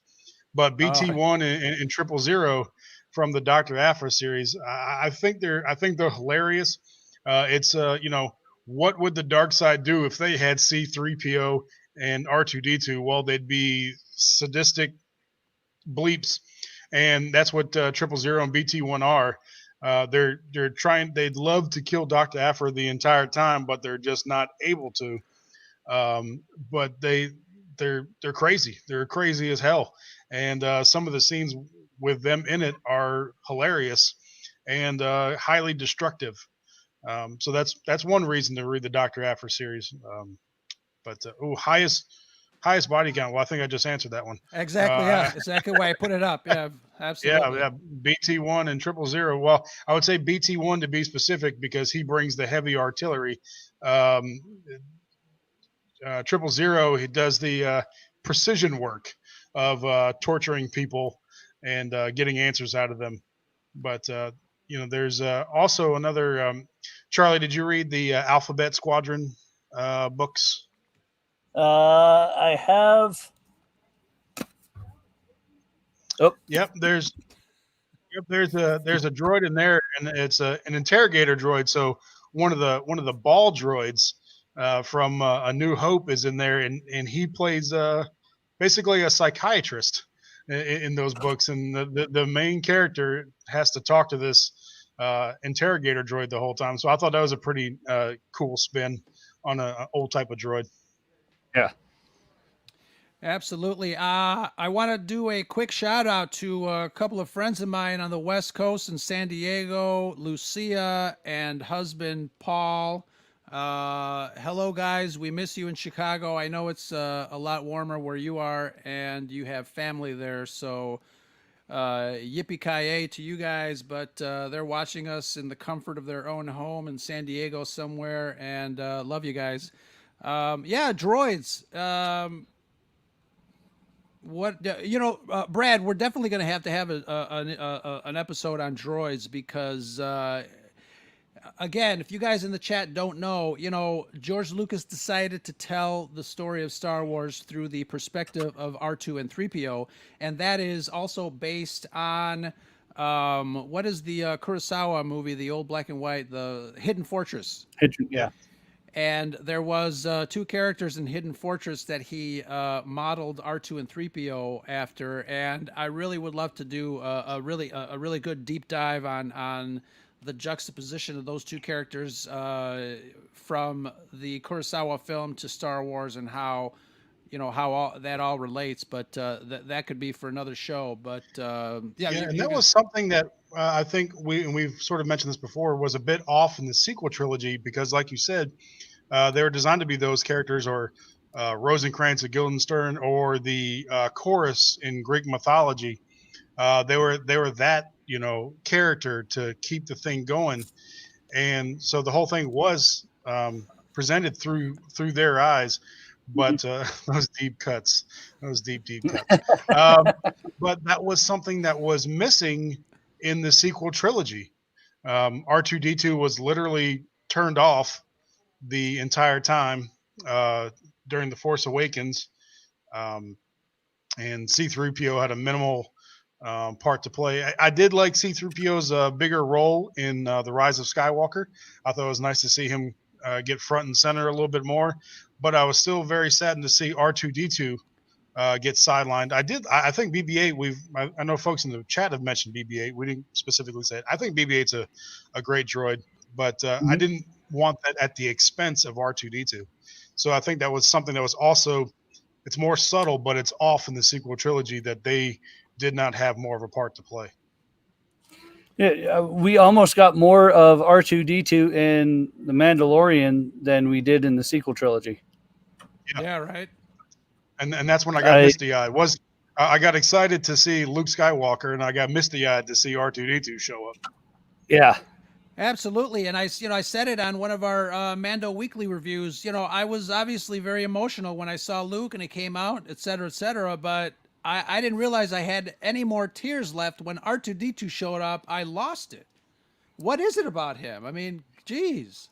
but BT-1 and 000 from the Dr. Aphra series, I think they're hilarious. It's what would the dark side do if they had C-3PO and R2-D2? Well, they'd be sadistic bleeps, and that's what 000 and BT-1 are. They'd love to kill Dr. Aphra the entire time, but they're just not able to. But they're crazy. They're crazy as hell. And some of the scenes with them in it are hilarious and highly destructive. So that's one reason to read the Dr. Aphra series. Highest body count. Well, I think I just answered that one. Exactly. Yeah, exactly why I put it up. Yeah, absolutely. Yeah. BT-1 and 000. Well, I would say BT-1 to be specific because he brings the heavy artillery. 000, he does the precision work of torturing people and getting answers out of them. But there's also another. Charlie, did you read the Alphabet Squadron books? I have. Oh, yep. There's a droid in there, and it's an interrogator droid. So one of the ball droids from A New Hope is in there, and he plays basically a psychiatrist in those books, and the main character has to talk to this interrogator droid the whole time. So I thought that was a pretty cool spin on an old type of droid. Yeah. Absolutely. I want to do a quick shout out to a couple of friends of mine on the West Coast in San Diego, Lucia and husband Paul. Hello guys, we miss you in Chicago. I know it's a lot warmer where you are and you have family there, so yippee-ki-yay to you guys, but they're watching us in the comfort of their own home in San Diego somewhere, and love you guys. Droids. Brad, we're definitely going to have an episode on droids because again, if you guys in the chat don't know, George Lucas decided to tell the story of Star Wars through the perspective of R2 and 3PO, and that is also based on what is the Kurosawa movie, the old black and white, the Hidden Fortress. Yeah. And there was two characters in Hidden Fortress that he modeled R2 and 3PO after, and I really would love to do a really good deep dive on the juxtaposition of those two characters from the Kurosawa film to Star Wars and how that all relates. But that could be for another show. But and that was something that I think we've sort of mentioned this before, was a bit off in the sequel trilogy because, like you said, they were designed to be those characters, or Rosencrantz of Guildenstern, or the chorus in Greek mythology. They were that character to keep the thing going, and so the whole thing was presented through their eyes. But those deep cuts, but that was something that was missing in the sequel trilogy. R2D2 was literally turned off the entire time during The Force Awakens, and C-3PO had a minimal part to play. I did like C-3PO's bigger role in The Rise of Skywalker. I thought it was nice to see him get front and center a little bit more, but I was still very saddened to see R2D2 get sidelined. I think BB-8. I know folks in the chat have mentioned BB-8. We didn't specifically say it. I think BB-8's a great droid, but I didn't want that at the expense of R2D2. So I think that was something that was also, it's more subtle, but it's off in the sequel trilogy that they did not have more of a part to play. Yeah, we almost got more of R2D2 in The Mandalorian than we did in the sequel trilogy. Yeah, right. And that's when I got misty-eyed. I got excited to see Luke Skywalker, and I got misty-eyed to see R2D2 show up. Yeah. Absolutely, and I said it on one of our Mando Weekly reviews. I was obviously very emotional when I saw Luke and it came out, et cetera, but I didn't realize I had any more tears left when R2D2 showed up. I lost it. What is it about him? I mean, geez.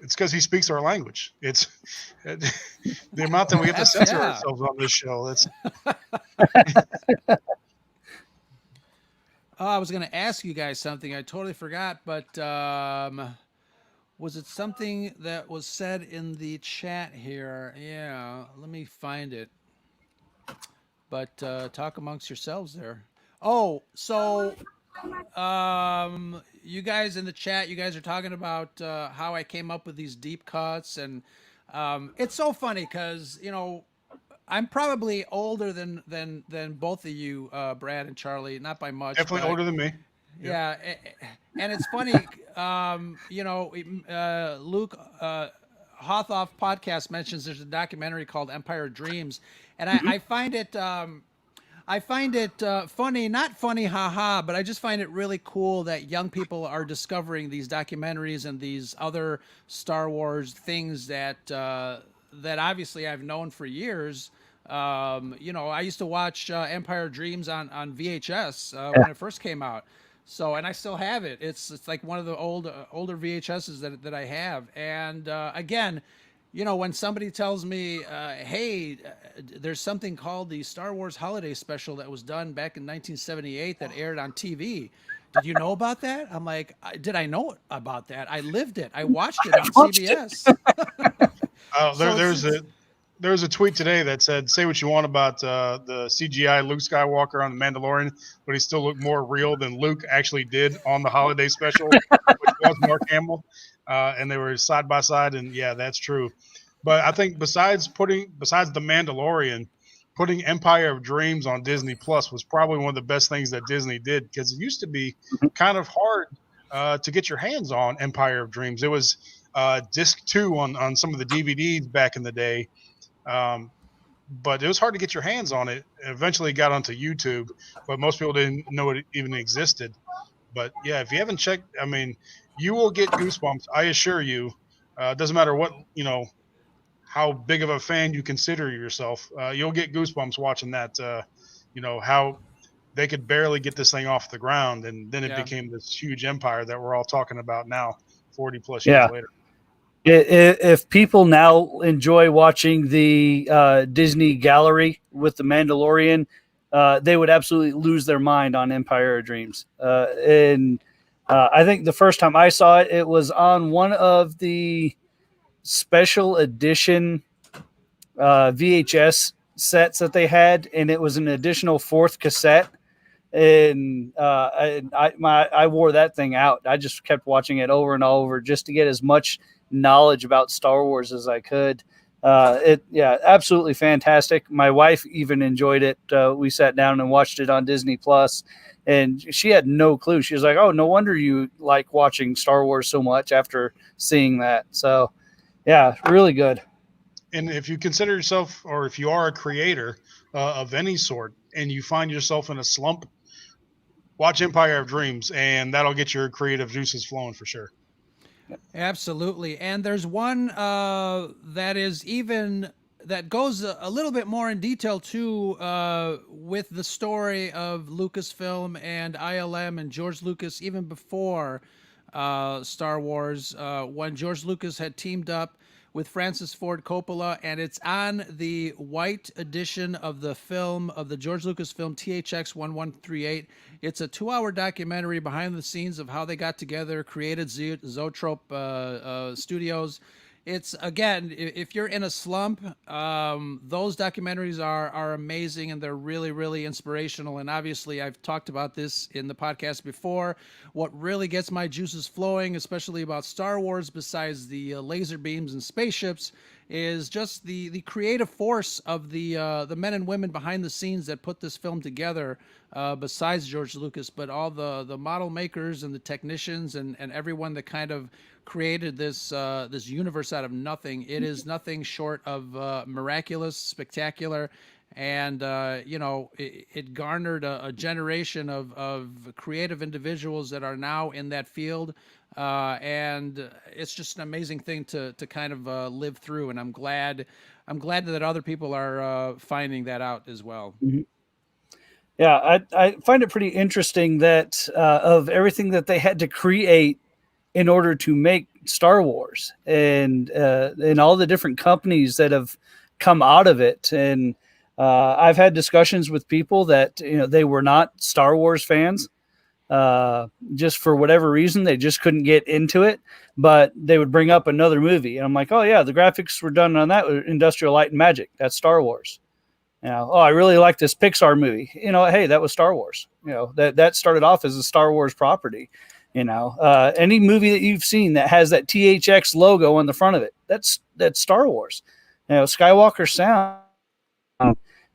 It's because he speaks our language. It's the amount that we have to censor ourselves on this show. That's. I was going to ask you guys something. I totally forgot, but was it something that was said in the chat here? Yeah, let me find it. But talk amongst yourselves there. Oh, so you guys in the chat, you guys are talking about how I came up with these deep cuts, and it's so funny because I'm probably older than both of you, Brad and Charlie, not by much. Definitely older than me. Yeah, and it's funny, Luke Hothoff podcast mentions there's a documentary called Empire Dreams, and I find it funny, not funny, haha, but I just find it really cool that young people are discovering these documentaries and these other Star Wars things that obviously I've known for years. I used to watch Empire Dreams on VHS when it first came out. So, and I still have it. It's like one of the older VHSs that I have. And again, when somebody tells me, hey, there's something called the Star Wars Holiday Special that was done back in 1978 that aired on TV. Did you know about that? I'm like, did I know about that? I lived it. I watched it on CBS. There was a tweet today that said, say what you want about the CGI Luke Skywalker on The Mandalorian, but he still looked more real than Luke actually did on the holiday special, which was Mark Hamill. And they were side by side, and yeah, that's true. But I think besides The Mandalorian, putting Empire of Dreams on Disney Plus was probably one of the best things that Disney did, because it used to be kind of hard to get your hands on Empire of Dreams. It was disc 2 on some of the DVDs back in the day. But it was hard to get your hands on it. Eventually got onto YouTube, but most people didn't know it even existed. But yeah, if you haven't checked, I mean, you will get goosebumps. I assure you. Doesn't matter what, how big of a fan you consider yourself. You'll get goosebumps watching that. How they could barely get this thing off the ground, and then it Yeah. became this huge empire that we're all talking about now, 40 plus years Yeah. later. If people now enjoy watching the Disney Gallery with the Mandalorian, they would absolutely lose their mind on Empire of Dreams. And I think the first time I saw it, it was on one of the special edition VHS sets that they had, and it was an additional fourth cassette. And I wore that thing out. I just kept watching it over and over just to get as much knowledge about Star Wars as I could. Absolutely fantastic. My wife even enjoyed it. We sat down and watched it on Disney Plus, and she had no clue. She was like, "Oh, no wonder you like watching Star Wars so much after seeing that." So, yeah, really good. And if you consider yourself, or if you are a creator of any sort, and you find yourself in a slump, watch Empire of Dreams, and that'll get your creative juices flowing for sure. Absolutely. And there's one that goes a little bit more in detail too, with the story of Lucasfilm and ILM and George Lucas, even before Star Wars, when George Lucas had teamed up with Francis Ford Coppola, and it's on the white edition of the George Lucas film THX 1138. It's a 2-hour documentary behind the scenes of how they got together, created Zoetrope Studios. It's, again, if you're in a slump, those documentaries are amazing, and they're really, really inspirational. And obviously, I've talked about this in the podcast before. What really gets my juices flowing, especially about Star Wars, besides the laser beams and spaceships, is just the creative force of the men and women behind the scenes that put this film together. Besides George Lucas, but all the model makers and the technicians and everyone that kind of created this universe out of nothing. It is nothing short of miraculous, spectacular, and it garnered a generation of creative individuals that are now in that field, and it's just an amazing thing to kind of live through. And I'm glad that other people are finding that out as well. Mm-hmm. Yeah, I find it pretty interesting that of everything that they had to create in order to make Star Wars, and all the different companies that have come out of it. And I've had discussions with people that they were not Star Wars fans, just for whatever reason they just couldn't get into it. But they would bring up another movie, and I'm like, oh yeah, the graphics were done on that Industrial Light and Magic. That's Star Wars. Oh, I really like this Pixar movie. Hey, that was Star Wars. That started off as a Star Wars property. Any movie that you've seen that has that THX logo on the front of it, that's Star Wars. Skywalker Sound.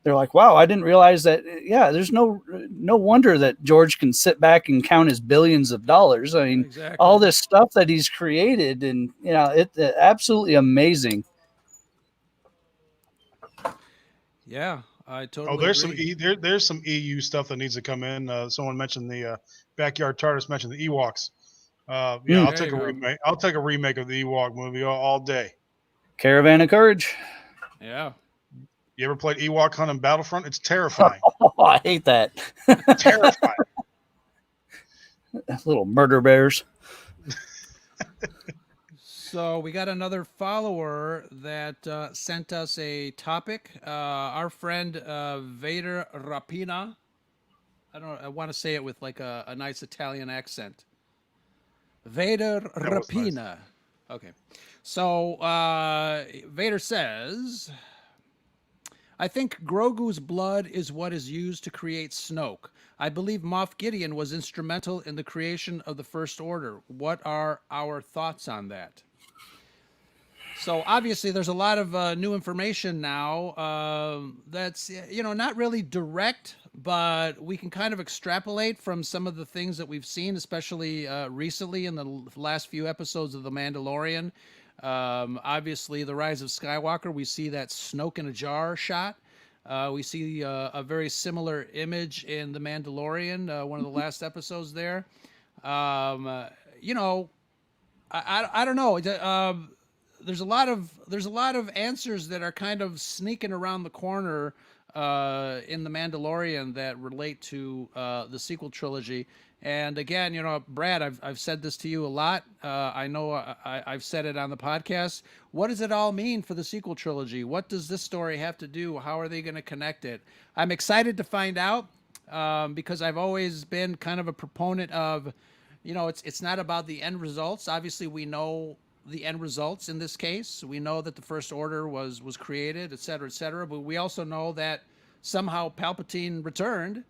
They're like, wow, I didn't realize that. Yeah, there's no wonder that George can sit back and count his billions of dollars. I mean, exactly. All this stuff that he's created, and it's absolutely amazing. Yeah, I totally. There's agree. there's some EU stuff that needs to come in. Someone mentioned the Backyard TARDIS mentioned the Ewoks. I'll take a remake. I'll take a remake of the Ewok movie all day. Caravan of Courage. Yeah. You ever played Ewok Hunt on Battlefront? It's terrifying. Oh, I hate that. Terrifying. Little murder bears. So we got another follower that sent us a topic. Our friend Vader Rapina. I want to say it with like a nice Italian accent. Vader Rapina. Nice. Okay. So Vader says, I think Grogu's blood is what is used to create Snoke. I believe Moff Gideon was instrumental in the creation of the First Order. What are our thoughts on that? So obviously there's a lot of new information now that's, not really direct, but we can kind of extrapolate from some of the things that we've seen, especially recently in the last few episodes of The Mandalorian. Obviously, The Rise of Skywalker, we see that Snoke in a jar shot. We see a very similar image in The Mandalorian, one of the last episodes there. I don't know. there's a lot of answers that are kind of sneaking around the corner in the Mandalorian that relate to the sequel trilogy. And again, Brad, I've said this to you a lot. I know I've said it on the podcast. What does it all mean for the sequel trilogy? What does this story have to do? How are they going to connect it? I'm excited to find out because I've always been kind of a proponent of, it's not about the end results. Obviously, we know the end results in this case. We know that the First Order was created, et cetera, but we also know that somehow Palpatine returned.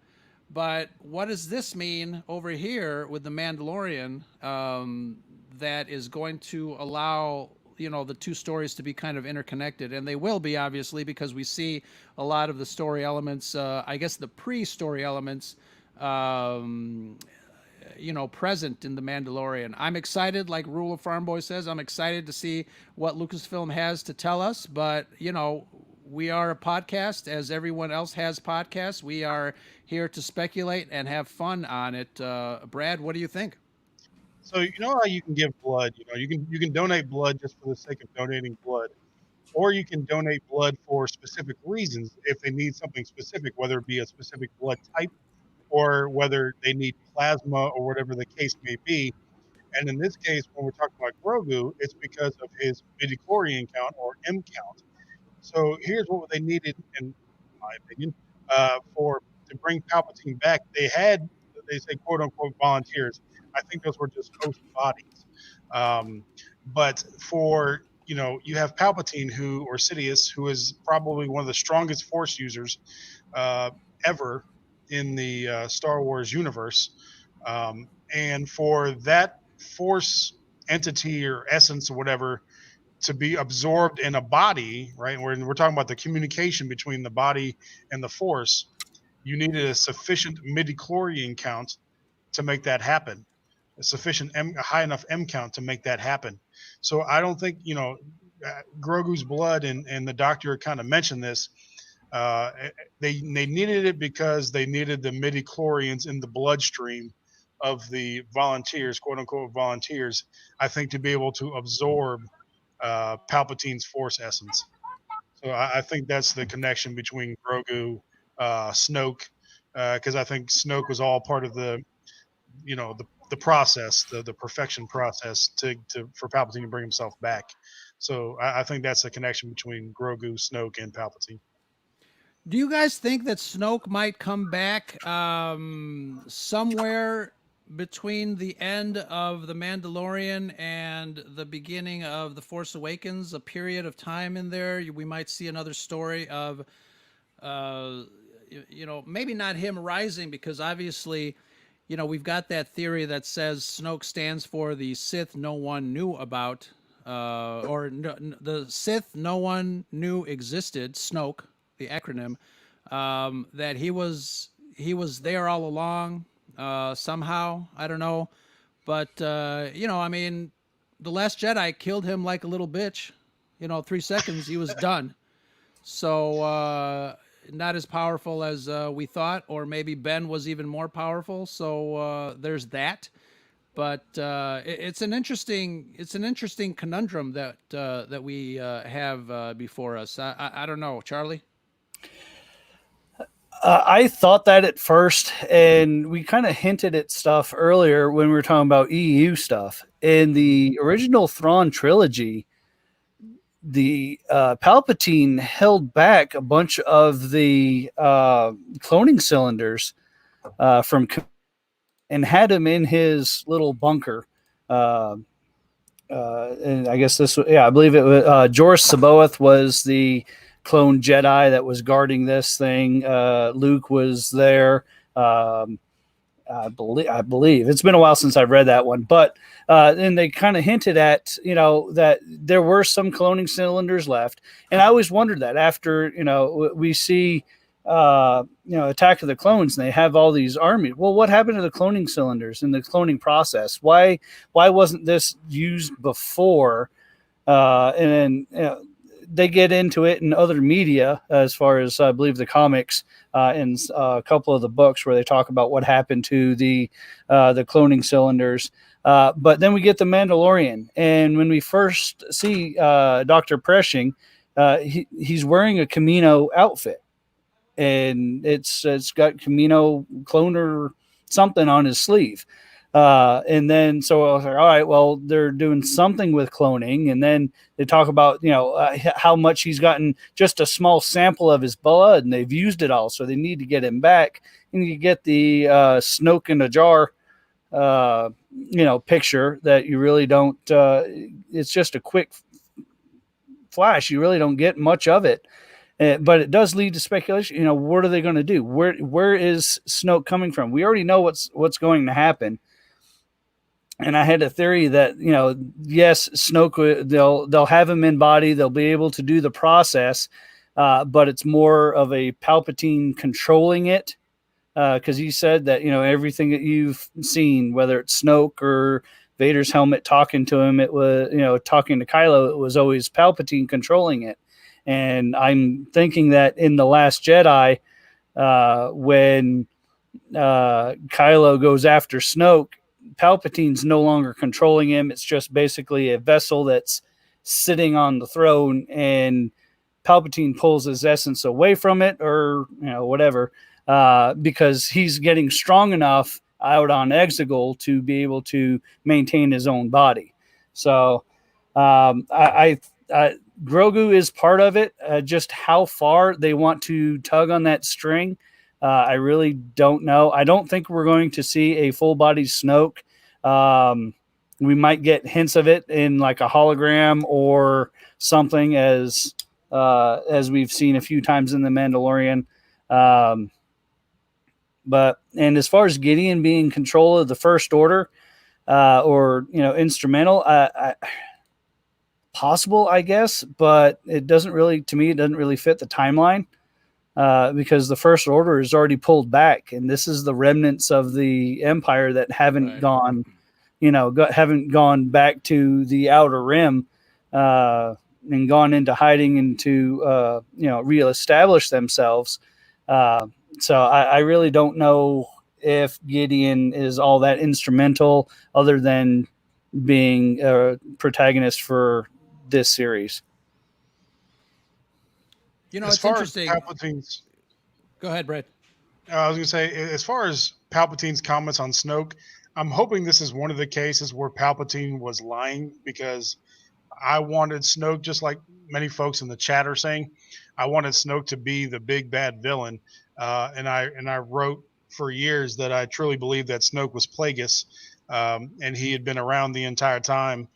But what does this mean over here with the Mandalorian that is going to allow, the two stories to be kind of interconnected? And they will be, obviously, because we see a lot of the story elements, I guess the pre-story elements, present in the Mandalorian. I'm excited, like Rule of Farm Boy says, I'm excited to see what Lucasfilm has to tell us. But, we are a podcast, as everyone else has podcasts. We are here to speculate and have fun on it. Brad, what do you think? So you know how you can give blood. You can donate blood just for the sake of donating blood, or you can donate blood for specific reasons if they need something specific, whether it be a specific blood type or whether they need plasma or whatever the case may be. And in this case, when we're talking about Grogu, it's because of his midichlorian count or M count. So here's what they needed, in my opinion, to bring Palpatine back. They say, quote unquote, volunteers. I think those were just host bodies. But for, you have Palpatine or Sidious, who is probably one of the strongest Force users ever in the Star Wars universe. And for that Force entity or essence or whatever to be absorbed in a body, right? We're talking about the communication between the body and the Force. You needed a sufficient midichlorian count to make that happen, a sufficient high enough M count to make that happen. So I don't think, Grogu's blood, and the doctor kind of mentioned this, they needed it because they needed the midichlorians in the bloodstream of the volunteers, quote unquote volunteers, I think, to be able to absorb Palpatine's Force essence. So I think that's the connection between Grogu, Snoke, because I think Snoke was all part of the process, the perfection process for Palpatine to bring himself back. So I think that's the connection between Grogu, Snoke, and Palpatine. Do you guys think that Snoke might come back somewhere between the end of The Mandalorian and the beginning of The Force Awakens, a period of time in there? We might see another story of, maybe not him rising, because obviously, we've got that theory that says Snoke stands for the Sith no one knew about, the Sith no one knew existed, Snoke, the acronym, that he was there all along. Somehow, I don't know, but The Last Jedi killed him like a little bitch. 3 seconds, he was done. So not as powerful as we thought, or maybe Ben was even more powerful. So there's that. But it's an interesting conundrum that we have before us. I don't know, Charlie. I thought that at first, and we kind of hinted at stuff earlier when we were talking about EU stuff. In the original Thrawn trilogy, the Palpatine held back a bunch of the cloning cylinders from, and had him in his little bunker. And I guess I believe it was Jorah Sabaoth was the clone Jedi that was guarding this thing. Luke was there. I believe it's been a while since I've read that one, but then they kind of hinted at, that there were some cloning cylinders left. And I always wondered that after, we see, Attack of the Clones, and they have all these armies. Well, what happened to the cloning cylinders in the cloning process? Why wasn't this used before? And then, they get into it in other media, as far as I believe the comics and a couple of the books where they talk about what happened to the cloning cylinders. But then we get the Mandalorian, and when we first see Dr. Pershing, he's wearing a Camino outfit, and it's got Camino cloner something on his sleeve. And then so I was like, all right, well, they're doing something with cloning. And then they talk about, how much he's gotten just a small sample of his blood, and they've used it all. So they need to get him back. And you get the Snoke in a jar, picture that you really don't, it's just a quick flash. You really don't get much of it. But it does lead to speculation. What are they going to do? Where is Snoke coming from? We already know what's going to happen. And I had a theory that, yes, Snoke, they'll have him in body. They'll be able to do the process, but it's more of a Palpatine controlling it. Because he said that, everything that you've seen, whether it's Snoke or Vader's helmet talking to him, it was, talking to Kylo, it was always Palpatine controlling it. And I'm thinking that in The Last Jedi, when Kylo goes after Snoke, Palpatine's no longer controlling him. It's just basically a vessel that's sitting on the throne, and Palpatine pulls his essence away from it, or whatever, because he's getting strong enough out on Exegol to be able to maintain his own body. So I Grogu is part of it. Just how far they want to tug on that string, I really don't know. I don't think we're going to see a full-bodied Snoke. We might get hints of it in like a hologram or something, as we've seen a few times in The Mandalorian. And as far as Gideon being in control of the First Order, or instrumental, possible, I guess, but it doesn't really fit the timeline. Because the First Order is already pulled back, and this is the remnants of the Empire that haven't gone back to the Outer Rim, and gone into hiding and to reestablish themselves. So I really don't know if Gideon is all that instrumental, other than being a protagonist for this series. As It's far as interesting. Palpatine's, Go ahead, Brett. I was going to say, as far as Palpatine's comments on Snoke, I'm hoping this is one of the cases where Palpatine was lying, because I wanted Snoke, just like many folks in the chat are saying, I wanted Snoke to be the big bad villain. And I wrote for years that I truly believed that Snoke was Plagueis, and he had been around the entire time,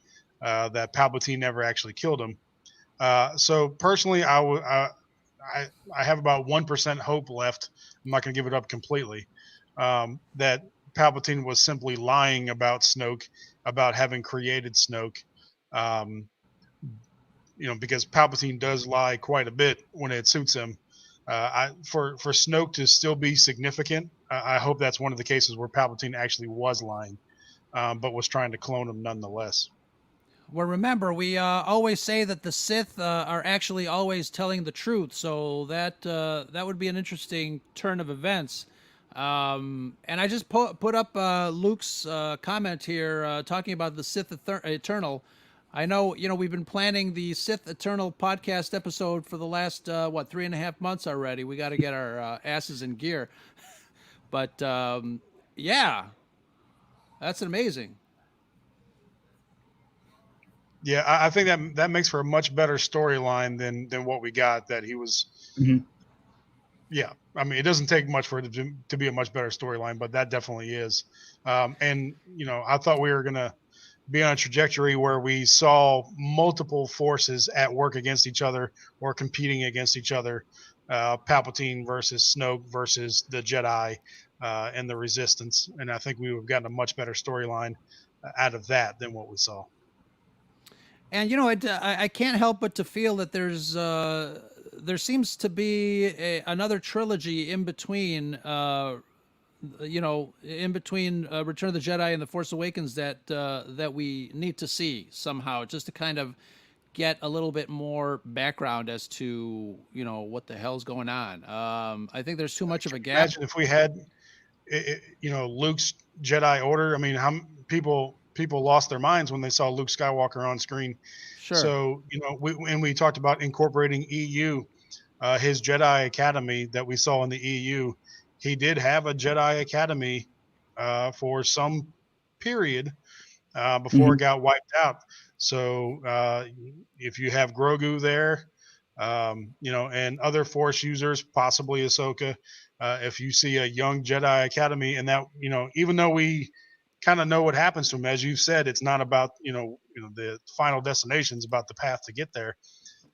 that Palpatine never actually killed him. So personally, I have about 1% hope left. I'm not going to give it up completely. That Palpatine was simply lying about Snoke, about having created Snoke. Because Palpatine does lie quite a bit when it suits him. For Snoke to still be significant, I hope that's one of the cases where Palpatine actually was lying, but was trying to clone him nonetheless. Well, remember, we always say that the Sith are actually always telling the truth, so that would be an interesting turn of events. And I just put up Luke's comment here, talking about the Sith Eternal. I know, we've been planning the Sith Eternal podcast episode for the last 3.5 months already. We got to get our asses in gear. But yeah, that's amazing. Yeah, I think that makes for a much better storyline than what we got. That he was. Mm-hmm. Yeah, I mean, it doesn't take much for it to be a much better storyline, but that definitely is. And I thought we were gonna be on a trajectory where we saw multiple forces at work against each other or competing against each other. Palpatine versus Snoke versus the Jedi and the Resistance, and I think we would have gotten a much better storyline out of that than what we saw. And I can't help but to feel that there seems to be another trilogy in between, Return of the Jedi and The Force Awakens that we need to see somehow, just to kind of get a little bit more background as to what the hell's going on. I think there's too much of a gap. Imagine if we had, Luke's Jedi Order. I mean, how people lost their minds when they saw Luke Skywalker on screen. Sure. So we talked about incorporating EU, his Jedi Academy that we saw in the EU. He did have a Jedi Academy for some period before it got wiped out. So if you have Grogu there, and other Force users, possibly Ahsoka, if you see a young Jedi Academy, and that, even though we kind of know what happens to them, as you've said, it's not about the final destination, it's about the path to get there.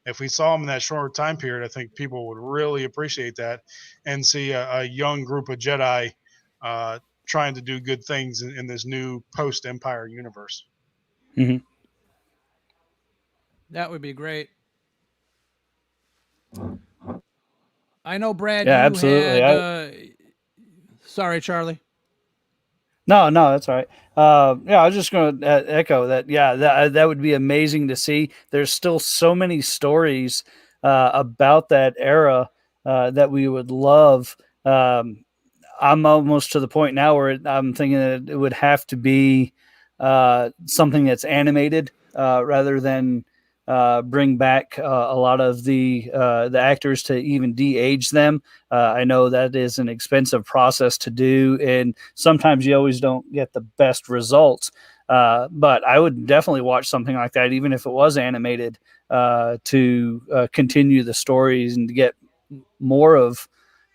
If we saw them in that short time period, I think people would really appreciate that and see a young group of Jedi trying to do good things in this new post-Empire universe. Mm-hmm. That would be great. I know, Brad. Yeah, you absolutely. Had, sorry, Charlie. No, that's all right. Yeah, I was just going to echo that. Yeah, that would be amazing to see. There's still so many stories about that era that we would love. I'm almost to the point now where I'm thinking that it would have to be something that's animated rather than bring back a lot of the actors to even de-age them. I know that is an expensive process to do, and sometimes you always don't get the best results. But I would definitely watch something like that, even if it was animated, to continue the stories and to get more of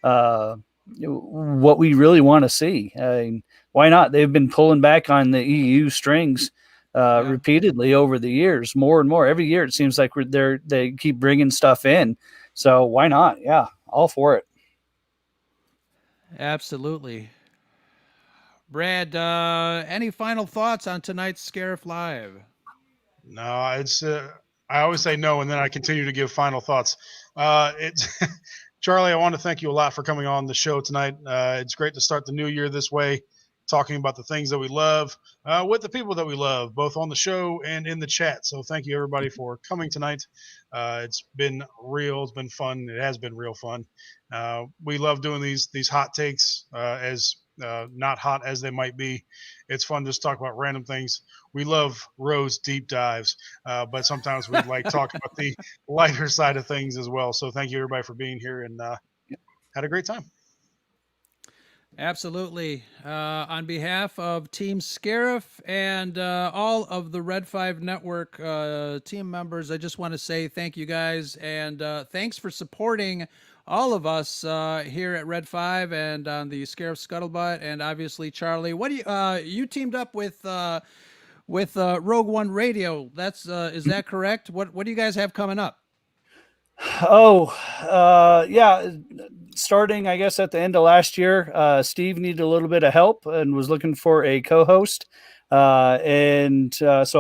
what we really want to see. I mean, why not? They've been pulling back on the EU strings repeatedly over the years, more and more. Every year it seems like they keep bringing stuff in. So why not? Yeah, all for it. Absolutely. Brad, any final thoughts on tonight's Scarif Live? No, it's I always say no, and then I continue to give final thoughts. It's Charlie, I want to thank you a lot for coming on the show tonight. It's great to start the new year this way, talking about the things that we love with the people that we love, both on the show and in the chat. So thank you, everybody, for coming tonight. It's been real. It's been fun. It has been real fun. We love doing these hot takes as not hot as they might be. It's fun just to talk about random things. We love Rose deep dives, but sometimes we like talking about the lighter side of things as well. So thank you, everybody, for being here, and had a great time. Absolutely. On behalf of Team Scarif and all of the Red 5 Network team members, I just want to say thank you guys, and thanks for supporting all of us here at Red 5 and on the Scarif Scuttlebutt, and obviously Charlie. What do you teamed up with Rogue One Radio? That's is that correct? What do you guys have coming up? Oh, yeah. Starting, I guess, at the end of last year, Steve needed a little bit of help and was looking for a co-host. So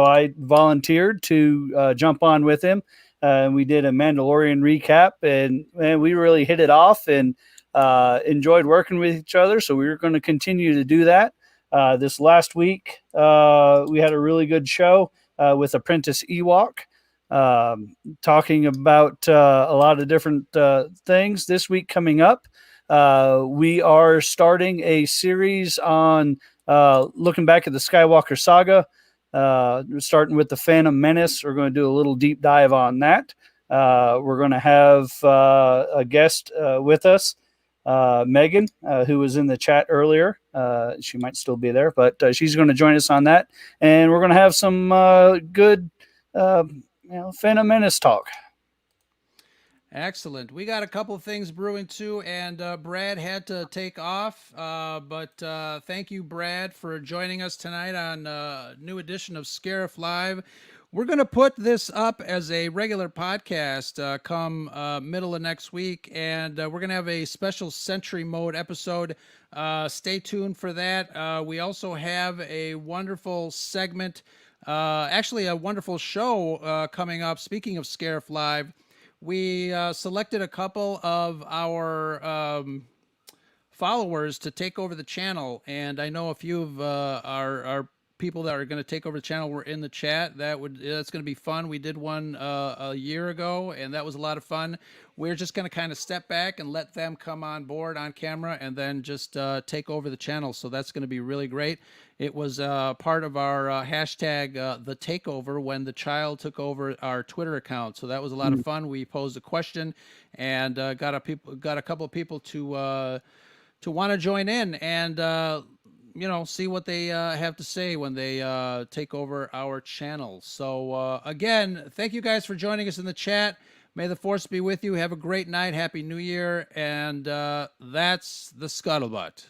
I volunteered to jump on with him. We did a Mandalorian recap, and we really hit it off and enjoyed working with each other. So we were going to continue to do that. This last week, we had a really good show with Apprentice Ewok. Talking about a lot of different things. This week coming up, we are starting a series on looking back at the Skywalker saga, starting with the Phantom Menace. We're going to do a little deep dive on that. We're going to have a guest with us, Megan, who was in the chat earlier. She might still be there, but she's going to join us on that. And we're going to have some good Phantom Menace talk. Excellent. We got a couple of things brewing too, and Brad had to take off. But thank you, Brad, for joining us tonight on a new edition of Scarif Live. We're going to put this up as a regular podcast come middle of next week, and we're going to have a special Sentry Mode episode. Stay tuned for that. We also have a wonderful segment, actually a wonderful show coming up. Speaking of Scarif Live, we selected a couple of our followers to take over the channel, and I know a few of our people that are going to take over the channel were in the chat. That's going to be fun. We did one a year ago, and that was a lot of fun. We're just going to kind of step back and let them come on board on camera and then just take over the channel. So that's going to be really great. It was part of our hashtag the takeover when the child took over our Twitter account. So that was a lot of fun. We posed a question and got a couple of people to want to join in and see what they have to say when they take over our channel. So again, thank you guys for joining us in the chat. May the force be with you. Have a great night. Happy New Year. And that's the Scuttlebutt.